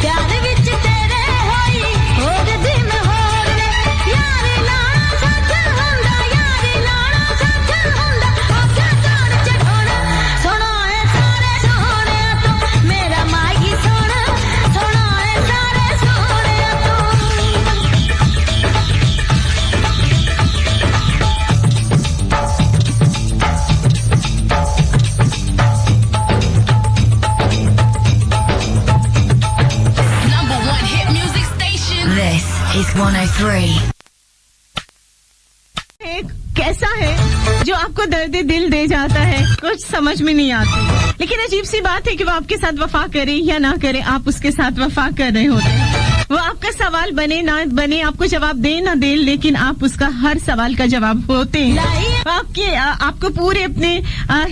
प्यार विच तेरे होई होर दिन होर वे यारी लाना सच हुंदा यारी लाना सच हुंदा ओके तोड़ चढ़ोना सोना है सारे सोने तो मेरा माही सोना सोना है सारे सोने तो Number one hit music station. This is 103. एक कैसा है जो आपको दर्द दिल दे जाता है कुछ समझ में नहीं आती लेकिन अजीब सी बात है कि वो आपके साथ वफा करे या ना करे आप उसके साथ वफा कर रहे होते हैं वो आपका सवाल बने ना बने आपको जवाब दे ना दे लेकिन आप उसका हर सवाल का जवाब होते हैं आपको पूरे अपने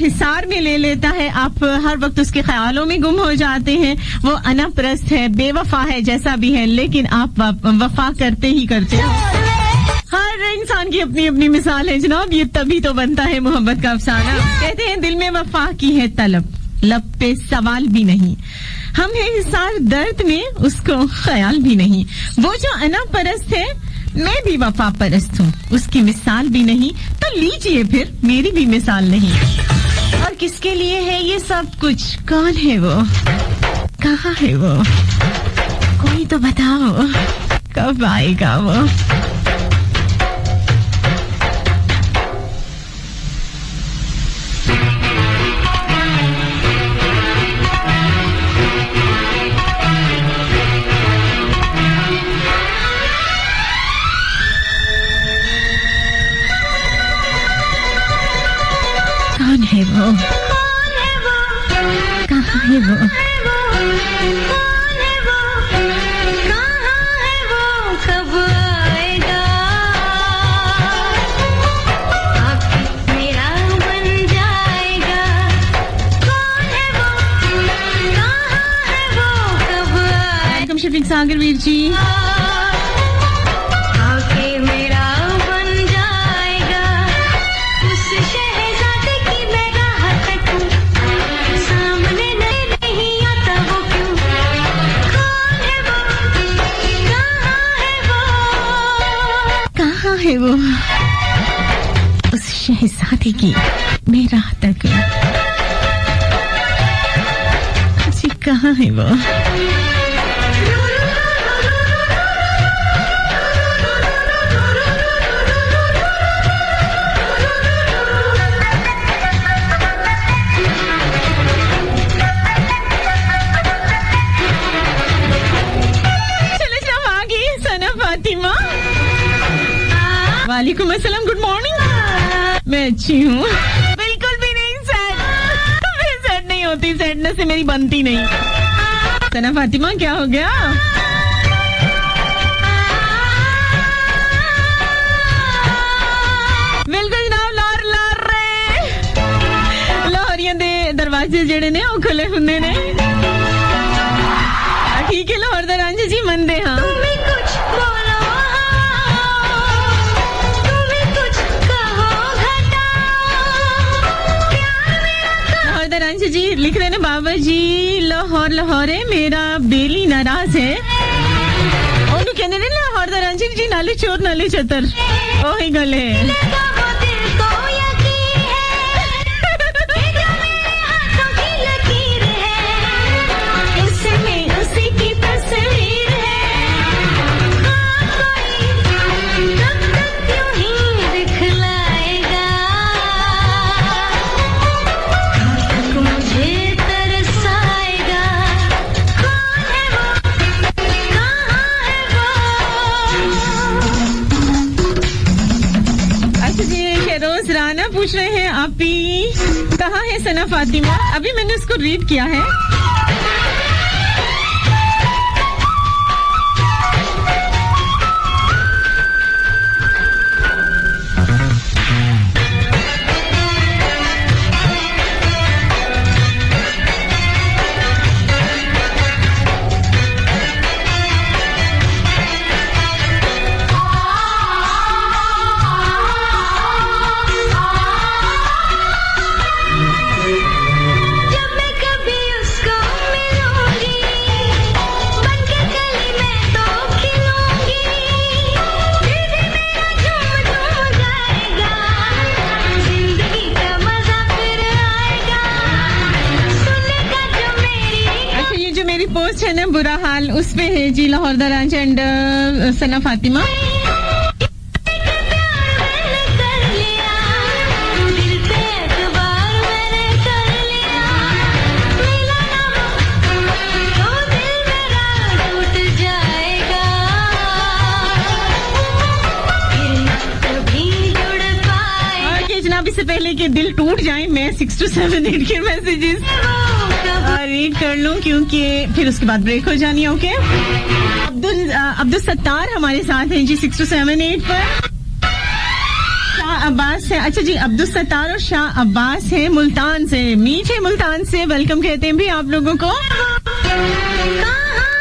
हिसार में ले लेता है आप हर वक्त उसके ख्यालों में गुम हो जाते हैं वो अनापरस्त है बेवफा है जैसा भी है लेकिन आप वफा करते ही करते हैं हर इंसान की अपनी अपनी मिसाल है जनाब ये तभी तो बनता है मोहब्बत का अफसाना कहते हैं दिल में वफा की है तलब लब पे सवाल भी नहीं हम है हिसार दर्द में उसको ख्याल भी नहीं वो जो अनापरस्त है मैं भी वफा परस्त हूँ उसकी मिसाल भी नहीं तो लीजिए फिर मेरी भी मिसाल नहीं और किसके लिए है ये सब कुछ कौन है वो कहाँ है वो कोई तो बताओ कब आएगा वो कौन है वो कहाँ है वो कब आएगा आके मेरा बन जाएगा कौन है वो कहाँ है वो कब वेलकम शफीक सागर वीर जी आके मेरा बन जाएगा उस शहजादे की मैं राह तकूं सामने नहीं आता वो क्यों कौन है वो कहाँ है वो उस शहजादी की मैं राह तक जी कहाँ है वो चलो जब आ गई सना फातिमा मॉर्निंग। मैं अच्छी हूँ, बिल्कुल भी नहीं सैड। मैं सैड नहीं होती, सैडनेस से मेरी बनती नहीं। सना फातिमा क्या हो गया? बिल्कुल जनाब, लार रे लाहौरियां दे दरवाजे जेड़े ने ओ खुले हुंदे ने। ठीक है लाहौर दा रांझा जी मनदे हां। तुम्हें कुछ बोलो, तुम्हें कुछ कहो घटा। लाहौर दा रांझा जी लिख रहे ने बाबा जी लाहौर लाहौरे मेरा बेली नाराज है। ओनू कहंदे ने लाहौर दा रांझा जी नाले चोर नाले चतर ओही गल है। लगाओ दिल को यकीन है, ये जो मेरे हाथों की लकीर है, इसमें उसी की तस्वीर है। कोई कब तक यूं ही दिखलाएगा, कब तक मुझे तरसाएगा। कौन है वो, कहाँ है वो? अच्छा जी, शेरोज राना पूछ रहे हैं आप ही कहाँ है सना फातिमा? अभी मैंने इसको रीड किया है। जब मैं कभी उसको मिलूंगी, बनके कली मैं तो खिलूंगी। दिल भी मेरा झूम झूम जाएगा, जिंदगी का मजा फिर आएगा। सुनेगा जो मेरी अच्छा, ये जो मेरी पोस्ट है ना बुरा हाल, उस पे है जी लाहौर दा रांझा एंड सना फातिमा। मैंने कर लिया, दिल पे एतबार मैंने कर लिया। मिला ना वो, तो दिल मेरा टूट जाएगा, फिर ना कभी जुड़ पाएगा। और ये जनाब, इससे पहले कि दिल टूट जाए मैं 6 to 7 8 के मैसेजेस वो कब रीड कर लूं क्योंकि फिर उसके बाद ब्रेक हो जानी है। ओके, अब्दुल सत्तार हमारे साथ हैं जी 6 to 7 8 पर। शाह अब्बास है। अच्छा जी, अब्दुल सत्तार और शाह अब्बास है मुल्तान से, मीठे मुल्तान से वेलकम कहते हैं भी आप लोगों को। कहाँ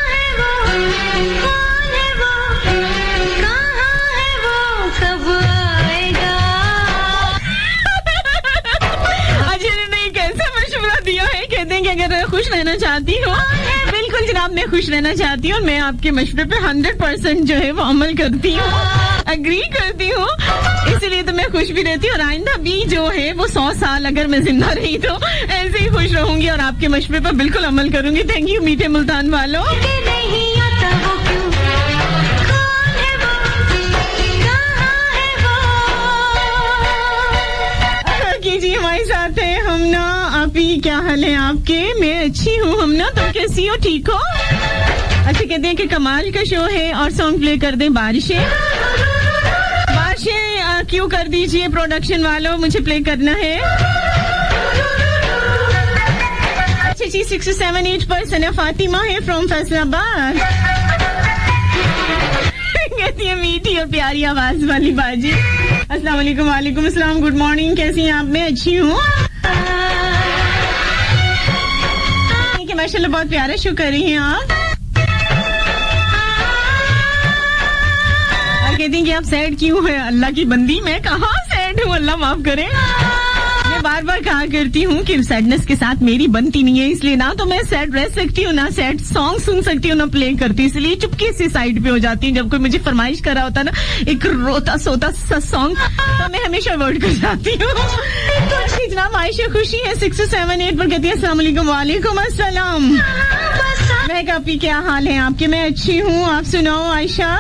है वो, कौन है वो, कहाँ है वो, कब आएगा? अजय ने एक ऐसा मशवरा दिया है, कहते हैं कि अगर खुश रहना चाहती हो, बिल्कुल जनाब मैं खुश रहना चाहती हूँ, मैं आपके मशवरे पे 100% जो है वो अमल करती हूँ, अग्री करती हूँ, इसलिए तो मैं खुश भी रहती हूँ। और आइंदा भी जो है वो 100 साल अगर मैं जिंदा रही तो ऐसे ही खुश रहूंगी और आपके मशवरे पर बिल्कुल अमल करूंगी। थैंक यू मीठे मुल्तान वालों। कि नहीं आता वो क्यों, कौन है वो, कहाँ है वो? कीजिए हमारे साथ है हमना। आप ही क्या हाल है आपके? मैं अच्छी हूँ हमना, तुम कैसी हो? ठीक हो? अच्छा, कहते हैं कि कमाल का शो है और सॉन्ग प्ले कर दें बारिशें। बारिशें क्यों कर दीजिए प्रोडक्शन वालों, मुझे प्ले करना है। अच्छा जी, 6 to 7 8 पर सना फातिमा है फ्रॉम फैसलाबाद। कहती है मीठी और प्यारी आवाज वाली बाजी। अस्सलाम वालेकुम। वालेकुम अस्सलाम, गुड मॉर्निंग, कैसी हैं आप? मैं अच्छी हूँ। ठीक है, माशाल्लाह बहुत प्यारा शो कर रही हैं आप। और कहती हैं कि आप सैड क्यों है? अल्लाह की बंदी, मैं कहाँ सैड हूँ, अल्लाह माफ करे। मैं बार बार कहा करती हूँ कि सैडनेस के साथ मेरी बनती नहीं है, इसलिए ना तो मैं सैड रह सकती हूँ, ना सैड सॉन्ग सुन सकती हूँ, ना प्ले करती, इसलिए चुपके से साइड पे हो जाती हूँ। जब कोई मुझे फरमाइश कर रहा होता ना एक रोता सोता सा सॉन्ग, तो मैं हमेशा अवॉइड कर जाती हूँ। तो जनाब आयशा खुशी है 6 to 7 8 पर कहती है अस्सलाम वालेकुम। वालेकुम अस्सलाम। मैं काफी, क्या हाल है आपके? मैं अच्छी हूँ, आप सुनाओ आयशा।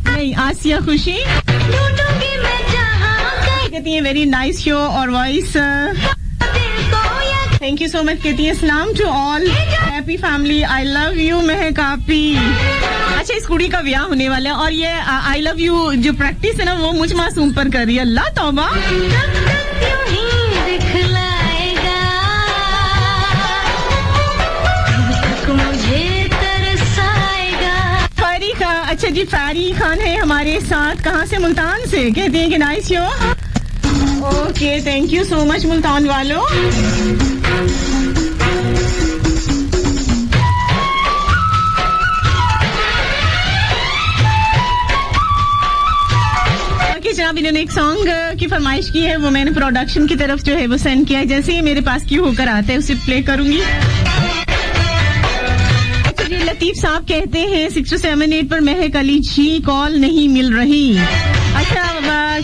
नहीं, आसिया खुशी ढूंढूंगी मैं जहाँ कहीं कहती है वेरी नाइस शो और वॉइस, दिल को या थैंक यू सो मच। कहती है सलाम to all, happy family, I love you Mahak आपी। अच्छा, इस कुड़ी का ब्याह होने वाला है और ये आई लव यू जो प्रैक्टिस है ना वो मुझ मासूम पर कर रही है। अल्लाह तौबा। अच्छा जी, फैरी खान है हमारे साथ, कहाँ से? मुल्तान से। कहते हैं कि nice show. Okay, thank you so much Multan वालों। ओके जनाब, इन्होंने एक सॉन्ग की फरमाइश की है, वो मैंने प्रोडक्शन की तरफ जो है वो सेंड किया है। जैसे ही मेरे पास क्यों होकर आता है उसे प्ले करूंगी। लतीफ साहब कहते हैं 6278 पर महक अली जी कॉल नहीं मिल रही। अच्छा,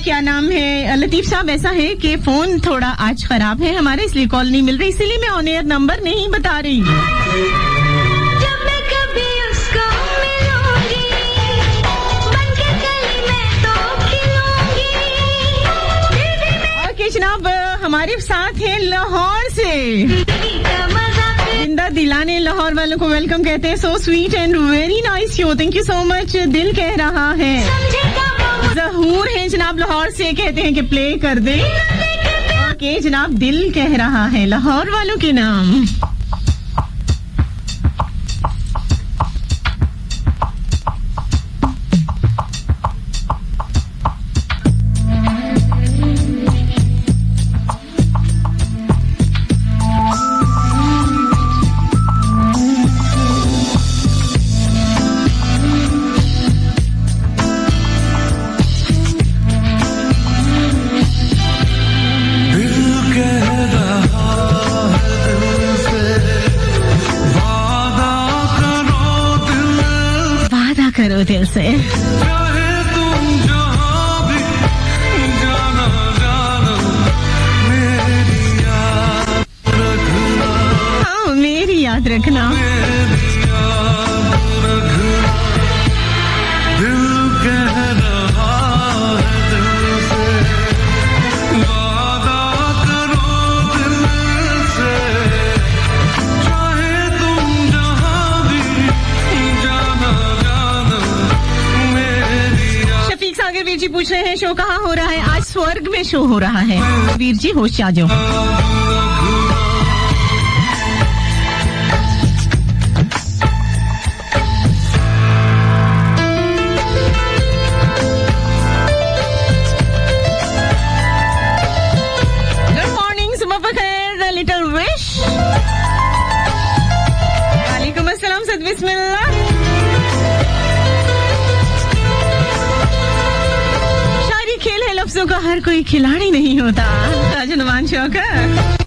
क्या नाम है लतीफ साहब? ऐसा है कि फोन थोड़ा आज खराब है हमारे, इसलिए कॉल नहीं मिल रही, इसीलिए मैं ऑन एयर नंबर नहीं बता रही। जब मैं कभी उसको मिलूंगी बनके गली में तो खिलूंगी। ओके जनाब, हमारे साथ है लाहौर से जिंदा दिलाने लाहौर वालों को वेलकम कहते हैं। So sweet and very nice show, thank you so much. दिल कह रहा है जहूर है जनाब लाहौर से, कहते हैं कि प्ले कर दे। ओके जनाब, दिल कह रहा है लाहौर वालों के नाम। करो दिल से। हाँ, मेरी याद रखना। वीर जी पूछ रहे हैं शो कहाँ हो रहा है? आज स्वर्ग में शो हो रहा है। वीर जी होश आ जाओ। गुड मॉर्निंग, सुबह बखैर, लिटिल विश। वालेकुम अस्सलाम, सद बिस्मिल्लाह। खेल है लफ्जों का, हर कोई खिलाड़ी नहीं होता। राजनुमान शौकर।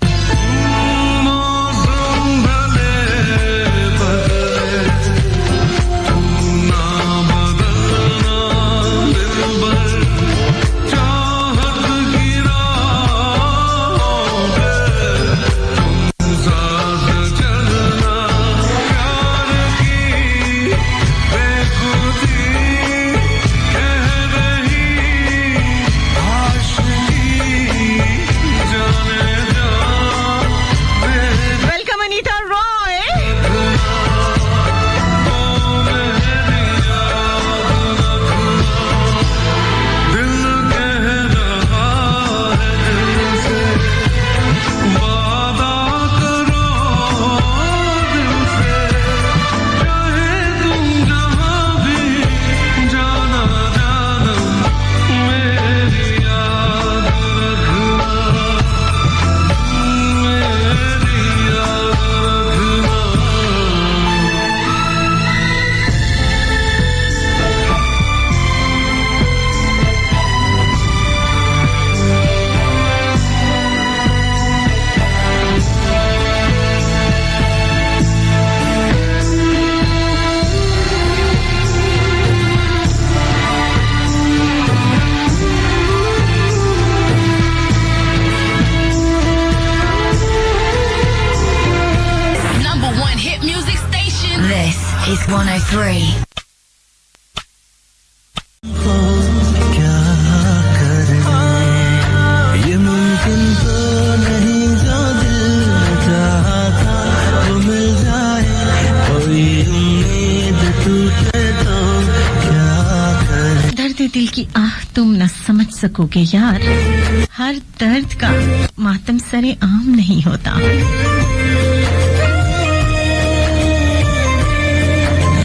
is 103. की आह तुम न समझ सकोगे यार, हर दर्द का मातम सरे आम नहीं होता।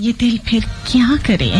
ये दिल फिर क्या करे?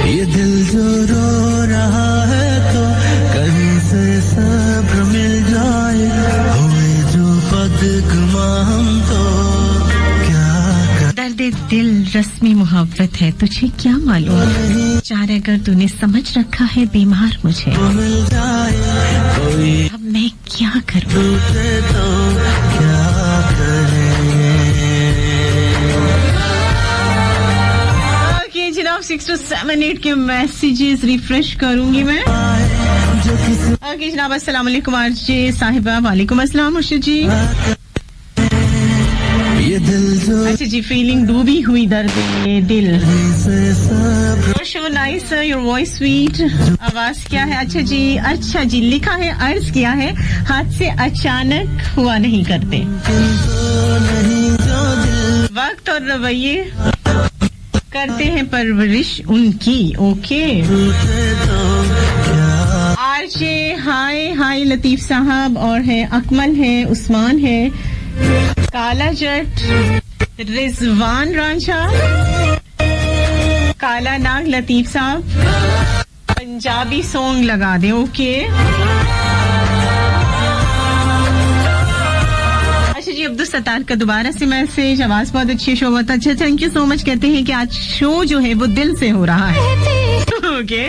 ये दिल जो रो रहा है तो कहीं से सब्र मिल जाए, हुए जो बदगुमा हम तो क्या कर। दर्द दिल रस्मी मोहब्बत है, तुझे क्या मालूम, चार अगर तूने समझ रखा है बीमार मुझे, मिल जाए कोई अब मैं क्या करूं? तो क्या करें। जनाब 6 to 7 8 के मैसेजेस रिफ्रेश करूंगी मैं। ओके जनाब, अस्सलाम वालेकुम आरजे साहिबा। वालेकुम अस्सलाम मुर्शिद जी। ये दिल जो अच्छा जी, फीलिंग डूबी हुई दर्द ये दिल। Show nice, your voice sweet. आवाज क्या है? अच्छा जी लिखा है, अर्ज किया है, हाथ से अचानक हुआ नहीं करते, वक्त और रवैये करते हैं परवरिश उनकी। ओके आरजे हाय लतीफ साहब, और है अकमल है, उस्मान है, काला जट, रिजवान रांझा, काला नाग, लतीफ साहब, पंजाबी सॉन्ग लगा दे। ओके जी, अब्दुल सत्तार का दोबारा से मैसेज, आवाज बहुत अच्छी, शो बहुत अच्छा, थैंक यू सो मच। कहते हैं कि आज शो जो है वो दिल से हो रहा है। ओके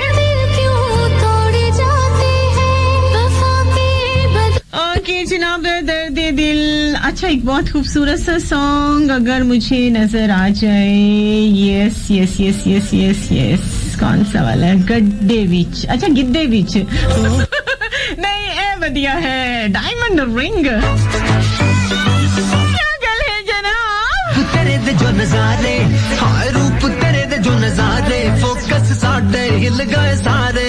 ओके जनाब, दर्द दिल। अच्छा, एक बहुत खूबसूरत सा सॉन्ग अगर मुझे नजर आ जाए। Yes yes yes yes yes yes, कौन सा वाला है? गड्डे विच, अच्छा गिद्दे विच नहीं, ए बढ़िया है, डायमंड रिंग। तेरे दे जो नजारे, हाय रूप तेरे दे जो नजारे, फोकस साडे हिल गए सारे,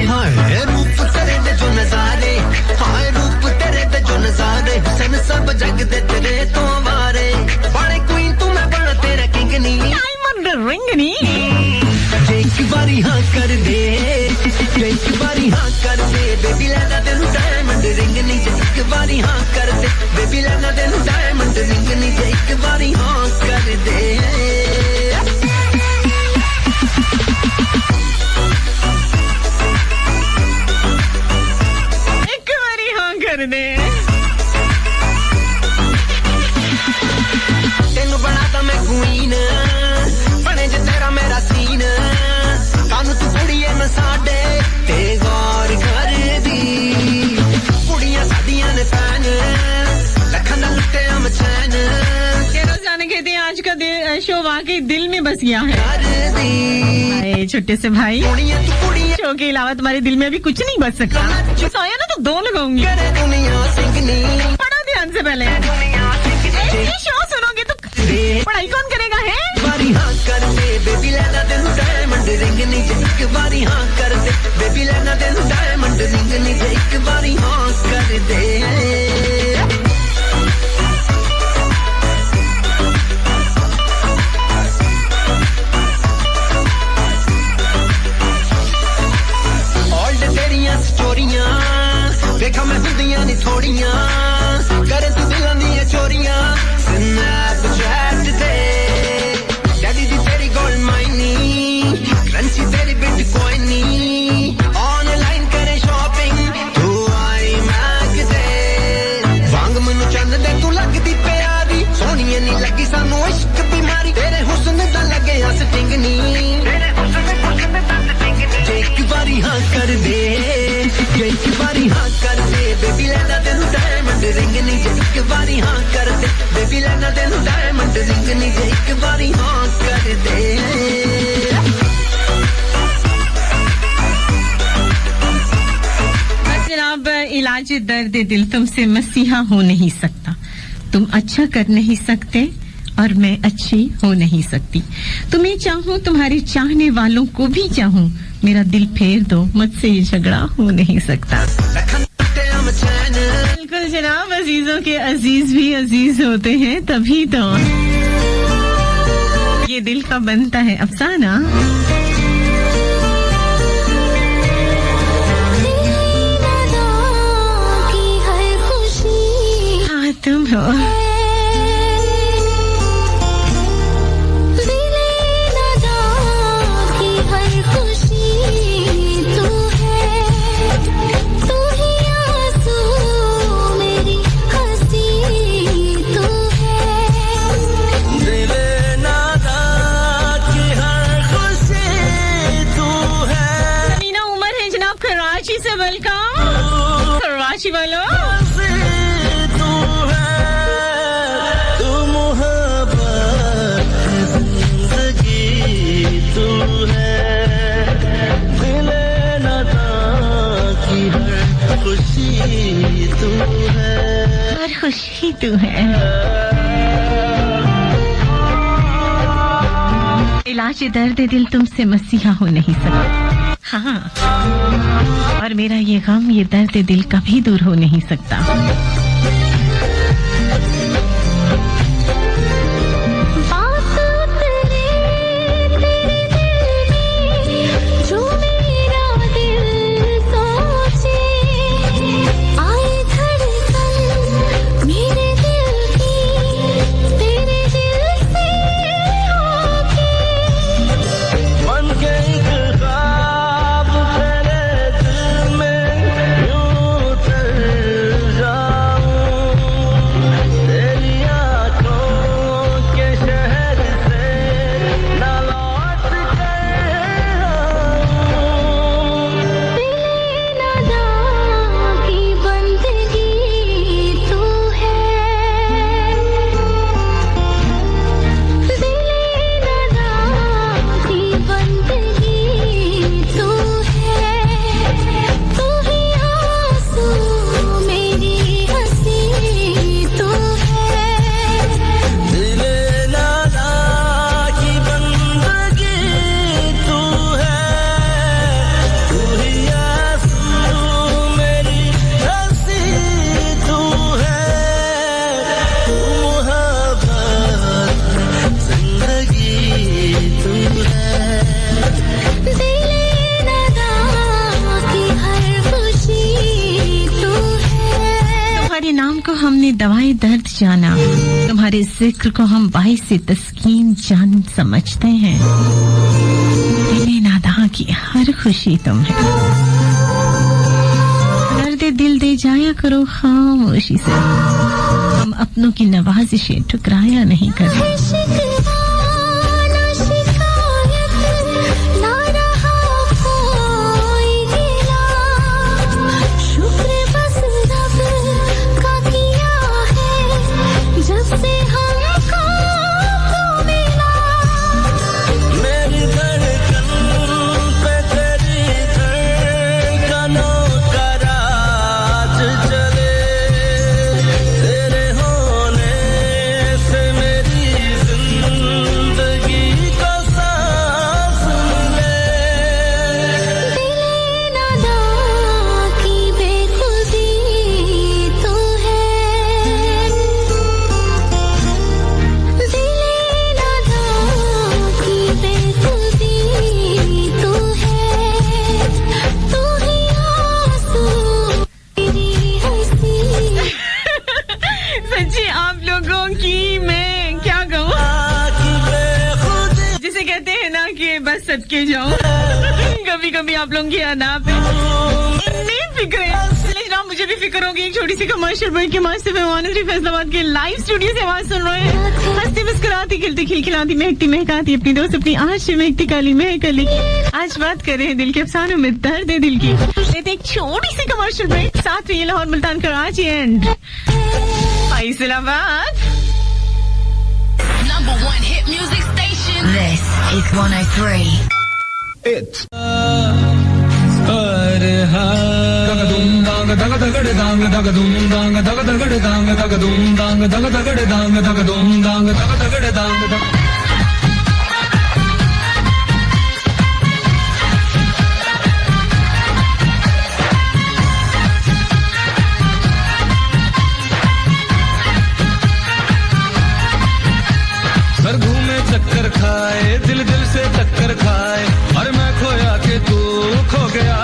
हाय रूप तेरे दे जो नजारे, हाय रूप तेरे दे जो नजारे, सन सब जग दे तेरे तो वारे, बड़े क्वीन तू मैं बड़ा तेरा किंग नी, डायमंड रिंग नी। एक बारी हाँ कर दे, एक बारी हाँ कर दे, बेबी लाना तेनू डायमंड रिंग नी, एक बारी हाँ कर दे, बेबी लाना तेनू डायमंड रिंग नी, एक बारी हाँ कर दे। एक बारी हाँ कर दे। का शो वाकई दिल में बस गया है। अरे छोटे से भाई, शो के अलावा तुम्हारे दिल में अभी कुछ नहीं बच सकता। सोया ना तो 2 लगाऊंगी। पढ़ो ध्यान से पहले। ये शो सुनोगे तो पढ़ाई कौन करेगा है? बारी हाँ कर दे बेबी लेना तेनू डायमंड रिंग नीचे एक बारी हाँ कर दे बेबी लेना तेनू डायमंड रिंग नीचे एक बारी हाँ कर दे। ओल्ड तेरियां स्टोरियां देखा मैं बुद्धियां नहीं थोड़ियां करे तू दिलां दियां चोरियां स्नैपचैट ते डैडी दी तेरी गोल्ड माइनी क्रंची तेरी बिटकॉइनी ऑनलाइन करे शॉपिंग तू आई मैग दे वांग मैनू चंद दे तू लगदी प्यारी सोहणियां नहीं लगी सानू इश्क बीमारी तेरे हुस्न दा लगे स्टिंग नी एक बारी हाँ कर दे एक बारी हाँ कर दे बेबी लेना तेनू डायमंड रिंग नीचे एक बारी हाँ कर दे बेबी लेना तेनू डायमंड रिंग नीचे एक बारी हाँ कर दे। जनाब, इलाज दर्द दिल तुमसे मसीहा हो नहीं सकता, तुम अच्छा कर नहीं सकते और मैं अच्छी हो नहीं सकती। तुम्हें चाहूं, तुम्हारे चाहने वालों को भी चाहूं, मेरा दिल फेर दो, मुझसे ये झगड़ा हो नहीं सकता। बिल्कुल जनाब, अजीजों के अजीज भी अजीज होते हैं तभी तो ये दिल का बनता है अफसाना। हाँ तुम हो वालों तू है तू मोहब्बत जिंदगी तू है दिले नदा की हर खुशी तू है हर खुशी तू है। इलाज दर्द दिल तुमसे मसीहा हो नहीं सकता। हाँ, और मेरा ये गम, ये दर्द दिल कभी दूर हो नहीं सकता। हमने दवाई दर्द जाना, तुम्हारे जिक्र को हम बाइसे तस्कीन जान समझते हैं। दिले नादा की हर खुशी तुम है। दर्द दिल दे जाया करो खामोशी से, हम अपनों की नवाजिशें ठुकराया नहीं करें। कहते हैं ना कि बस सदके जाओ कभी कभी आप लोगों की अदा पे नहीं फिक्र है। मुझे भी फिक्र होगी। एक छोटी सी कमर्शियल ब्रेक के बाद से फैसलाबाद के लाइव स्टूडियो से आवाज सुन रहे हैं। हंसती मुस्कुराती खिलती खिलखिलाती महकती महकाती अपनी दोस्त अपनी आज से महकती काली महक अली की आज बात कर रहे हैं दिल के अफसानों में दर्द है दिल की। लेते एक छोटी सी कमर्शियल ब्रेक, साथ में ये Lahore Multan Karachi and Faisalabad. Number 1 hit music station. This is 103. It's dagadum dang dagadagad dang dagadum dang dagadagad dang dagadum dang dagadagad dang dagadum dang dagadagad dang sir घूमे चक्कर खाए दिल दिल से टक्कर खाए और मैं खोया के तू खो गया।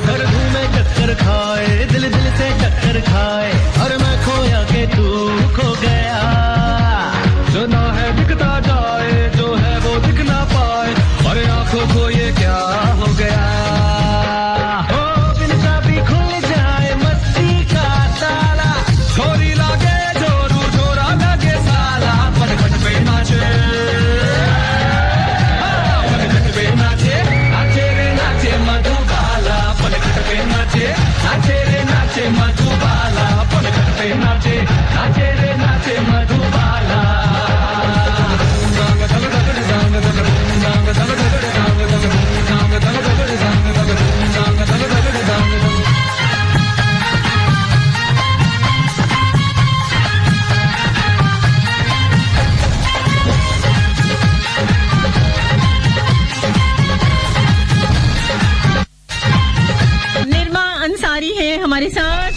सर घूमे चक्कर खाए दिल दिल से टक्कर खाए और मैं खोया के तू खो गया। जो ना है दिखता जाए जो है वो दिख ना पाए और आंखों को ये क्या हो गया। छोरी लागे जोरू छोरा लागे साला पलकट पे नाचे पलकट पे नाचे नाचे रे नाचे मधुबाला पलकट पे नाचे नाचे रे नाचे मधुबाला पलकट पे नाचे नाचे रे नाचे मधुबाला। हमारे साथ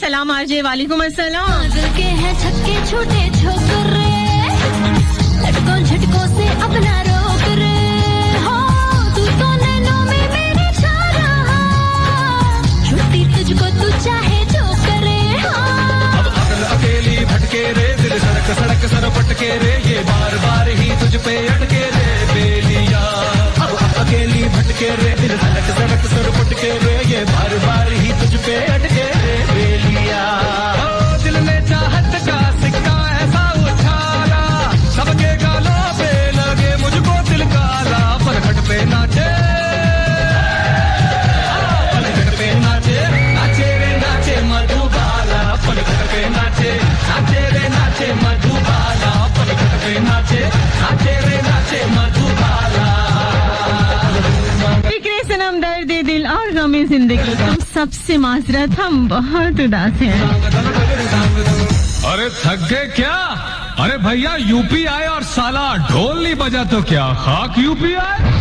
सलाम आरजे वालेकुम अस्सलाम। के हैं छक्के छोटे छोकरे लटकों झटकों से अपना रोक रे हो तू तो नैनों में मेरे छा रहा छुट्टी तुझको तू चाहे जो करे अब अकल अकेली भटके रे दिल सड़क सड़क सर पटके रे ये बार बार ही तुझ पे अटके रे बेलिया। अब अकेली भटके रे दिल सड़क सड़क सर पटके रे ये बार बार ही तुझ पे अटके रे बेलिया। दिल ने चाहत का सिक्का ऐसा उछाला सबके गालों पे लगे मुझको दिल काला पलकट पे नाचे पलकट पे नाचे नाचे रे नाचे मधुबाला पलकट पे नाचे नाचे रे नाचे मधुबाला पलकट पे नाचे नाचे रे नाचे मधुबाला। सनम दर्द दिल और गमे जिंदगी तुम सबसे माजरत हम बहुत उदास हैं। अरे थक गए क्या? अरे भैया यूपी आए और साला ढोल नहीं बजा तो क्या खाक यूपी आए।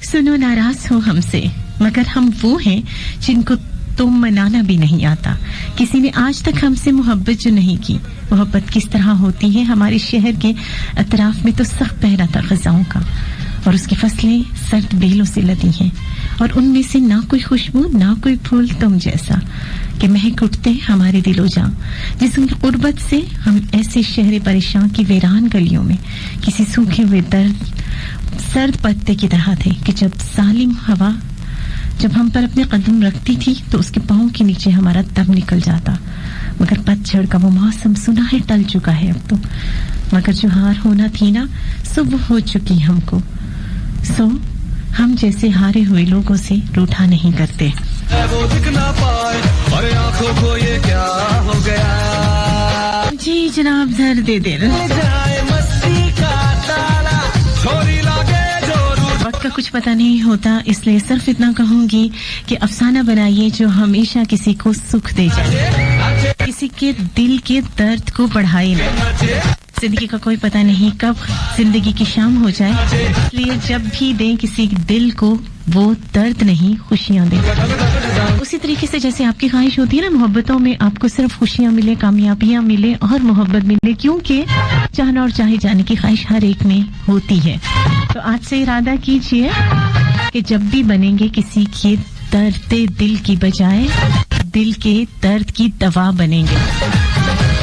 सुनो नाराज हो हमसे मगर हम वो हैं जिनको तुम मनाना भी नहीं आता। किसी ने आज तक हमसे मोहब्बत जो नहीं की। मोहब्बत किस तरह होती है हमारे शहर के अतराफ में तो सख्त पहरा था खजाओं का और उसकी फसलें सर्द बेलों से लदी हैं और उनमें से ना कोई खुशबू ना कोई फूल तुम जैसा कि महक उठते हमारे दिलो जां जिसकी गुर्बत से हम ऐसे शहर परेशान की वीरान गलियों में किसी सूखे हुए दर्द सर्द पत्ते की तरह थे कि जब सालिम हवा जब हम पर अपने कदम रखती थी तो उसके पांव के नीचे हमारा दम निकल जाता। मगर पतझड़ का वो मौसम सुना है टल चुका है अब तो। मगर जो हार होना थी ना सो वो हो चुकी हमको। सो हम जैसे हारे हुए लोगों से रूठा नहीं करते। वो दिख ना पाए और आंखों को ये क्या हो गया। जी जनाब दर दे दे जाए मस्ती का ताला छोरी लागे जो वक्त का कुछ पता नहीं होता, इसलिए सिर्फ इतना कहूंगी कि अफसाना बनाइए जो हमेशा किसी को सुख दे जाए, किसी के दिल के दर्द को बढ़ाए ना। जिंदगी का कोई पता नहीं कब जिंदगी की शाम हो जाए, इसलिए जब भी दें किसी दिल को वो दर्द नहीं खुशियां दें। उसी तरीके से जैसे आपकी ख्वाहिश होती है ना मोहब्बतों में आपको सिर्फ खुशियां मिले, कामयाबियां मिले और मोहब्बत मिले, क्योंकि चाहना और चाहे जाने की ख्वाहिश हर एक में होती है। तो आज से इरादा कीजिए कि जब भी बनेंगे किसी के दर्द दिल की बजाय दिल के दर्द की दवा बनेंगे।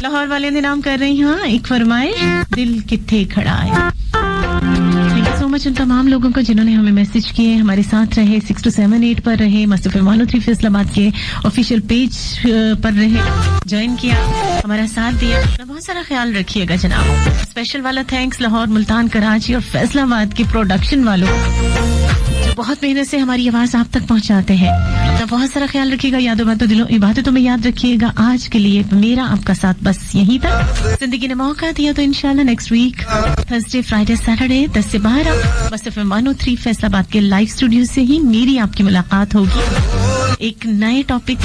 लाहौर वाले ने नाम कर रही हैं एक फरमाइश, दिल किथे खड़ा है। थैंक यू सो मच उन तमाम लोगों को जिन्होंने हमें मैसेज किए, हमारे साथ रहे, 6278 पर रहे, मस्त एफएम 103 फैसलाबाद के ऑफिशियल पेज पर रहे, ज्वाइन किया, हमारा साथ दिया। बहुत सारा ख्याल रखिएगा जनाब। स्पेशल वाला थैंक्स लाहौर, मुल्तान, कराची और फैसलाबाद के प्रोडक्शन वालों जो बहुत मेहनत से हमारी आवाज आप तक पहुंचाते हैं। तो बहुत सारा ख्याल रखिएगा, यादों बातों दिलों इबादतों में याद रखिएगा। आज के लिए मेरा आपका साथ बस यहीं तक। जिंदगी ने मौका दिया तो इंशाल्लाह next week Thursday, Friday, Saturday 10 से 12 मस्त एफएम 103 फैसलाबाद के लाइव स्टूडियो से ही मेरी आपकी मुलाकात होगी, एक नए टॉपिक,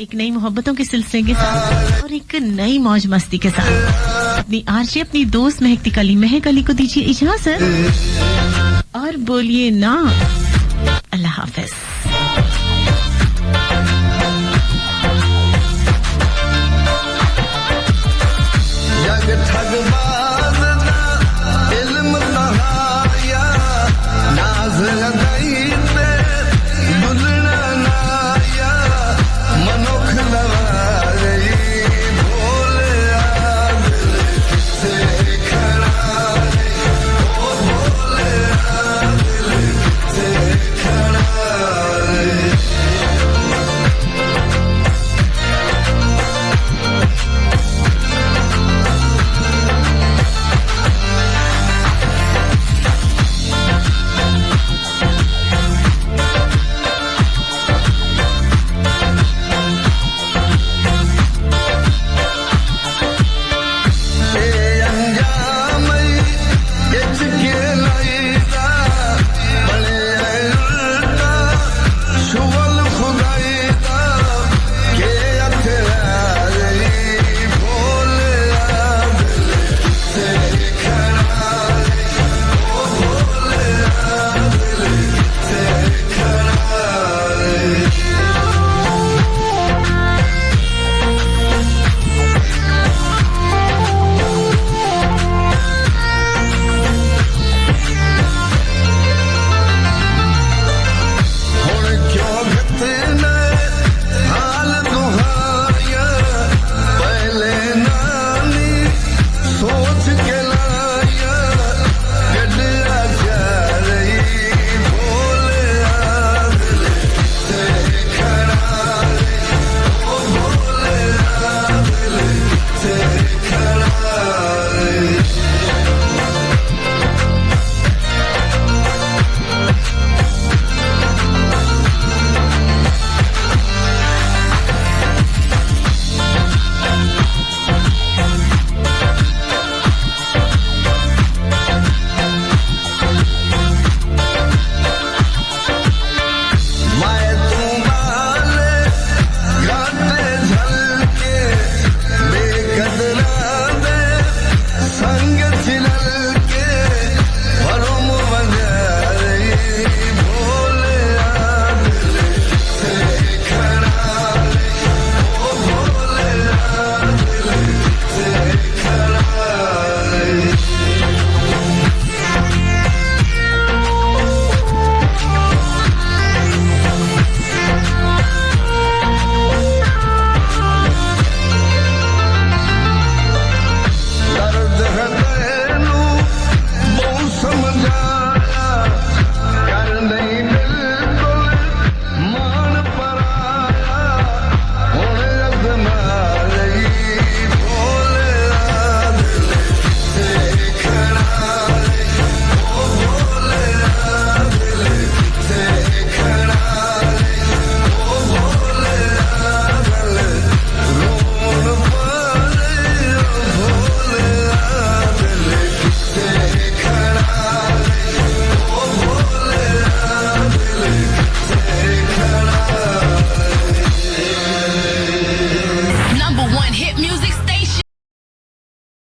एक नई मोहब्बतों के सिलसिले के साथ और एक नई मौज मस्ती के साथ। अपनी आरजे, अपनी दोस्त महक अली को दीजिए इजाजत और बोलिए ना अल्लाह हाफिज।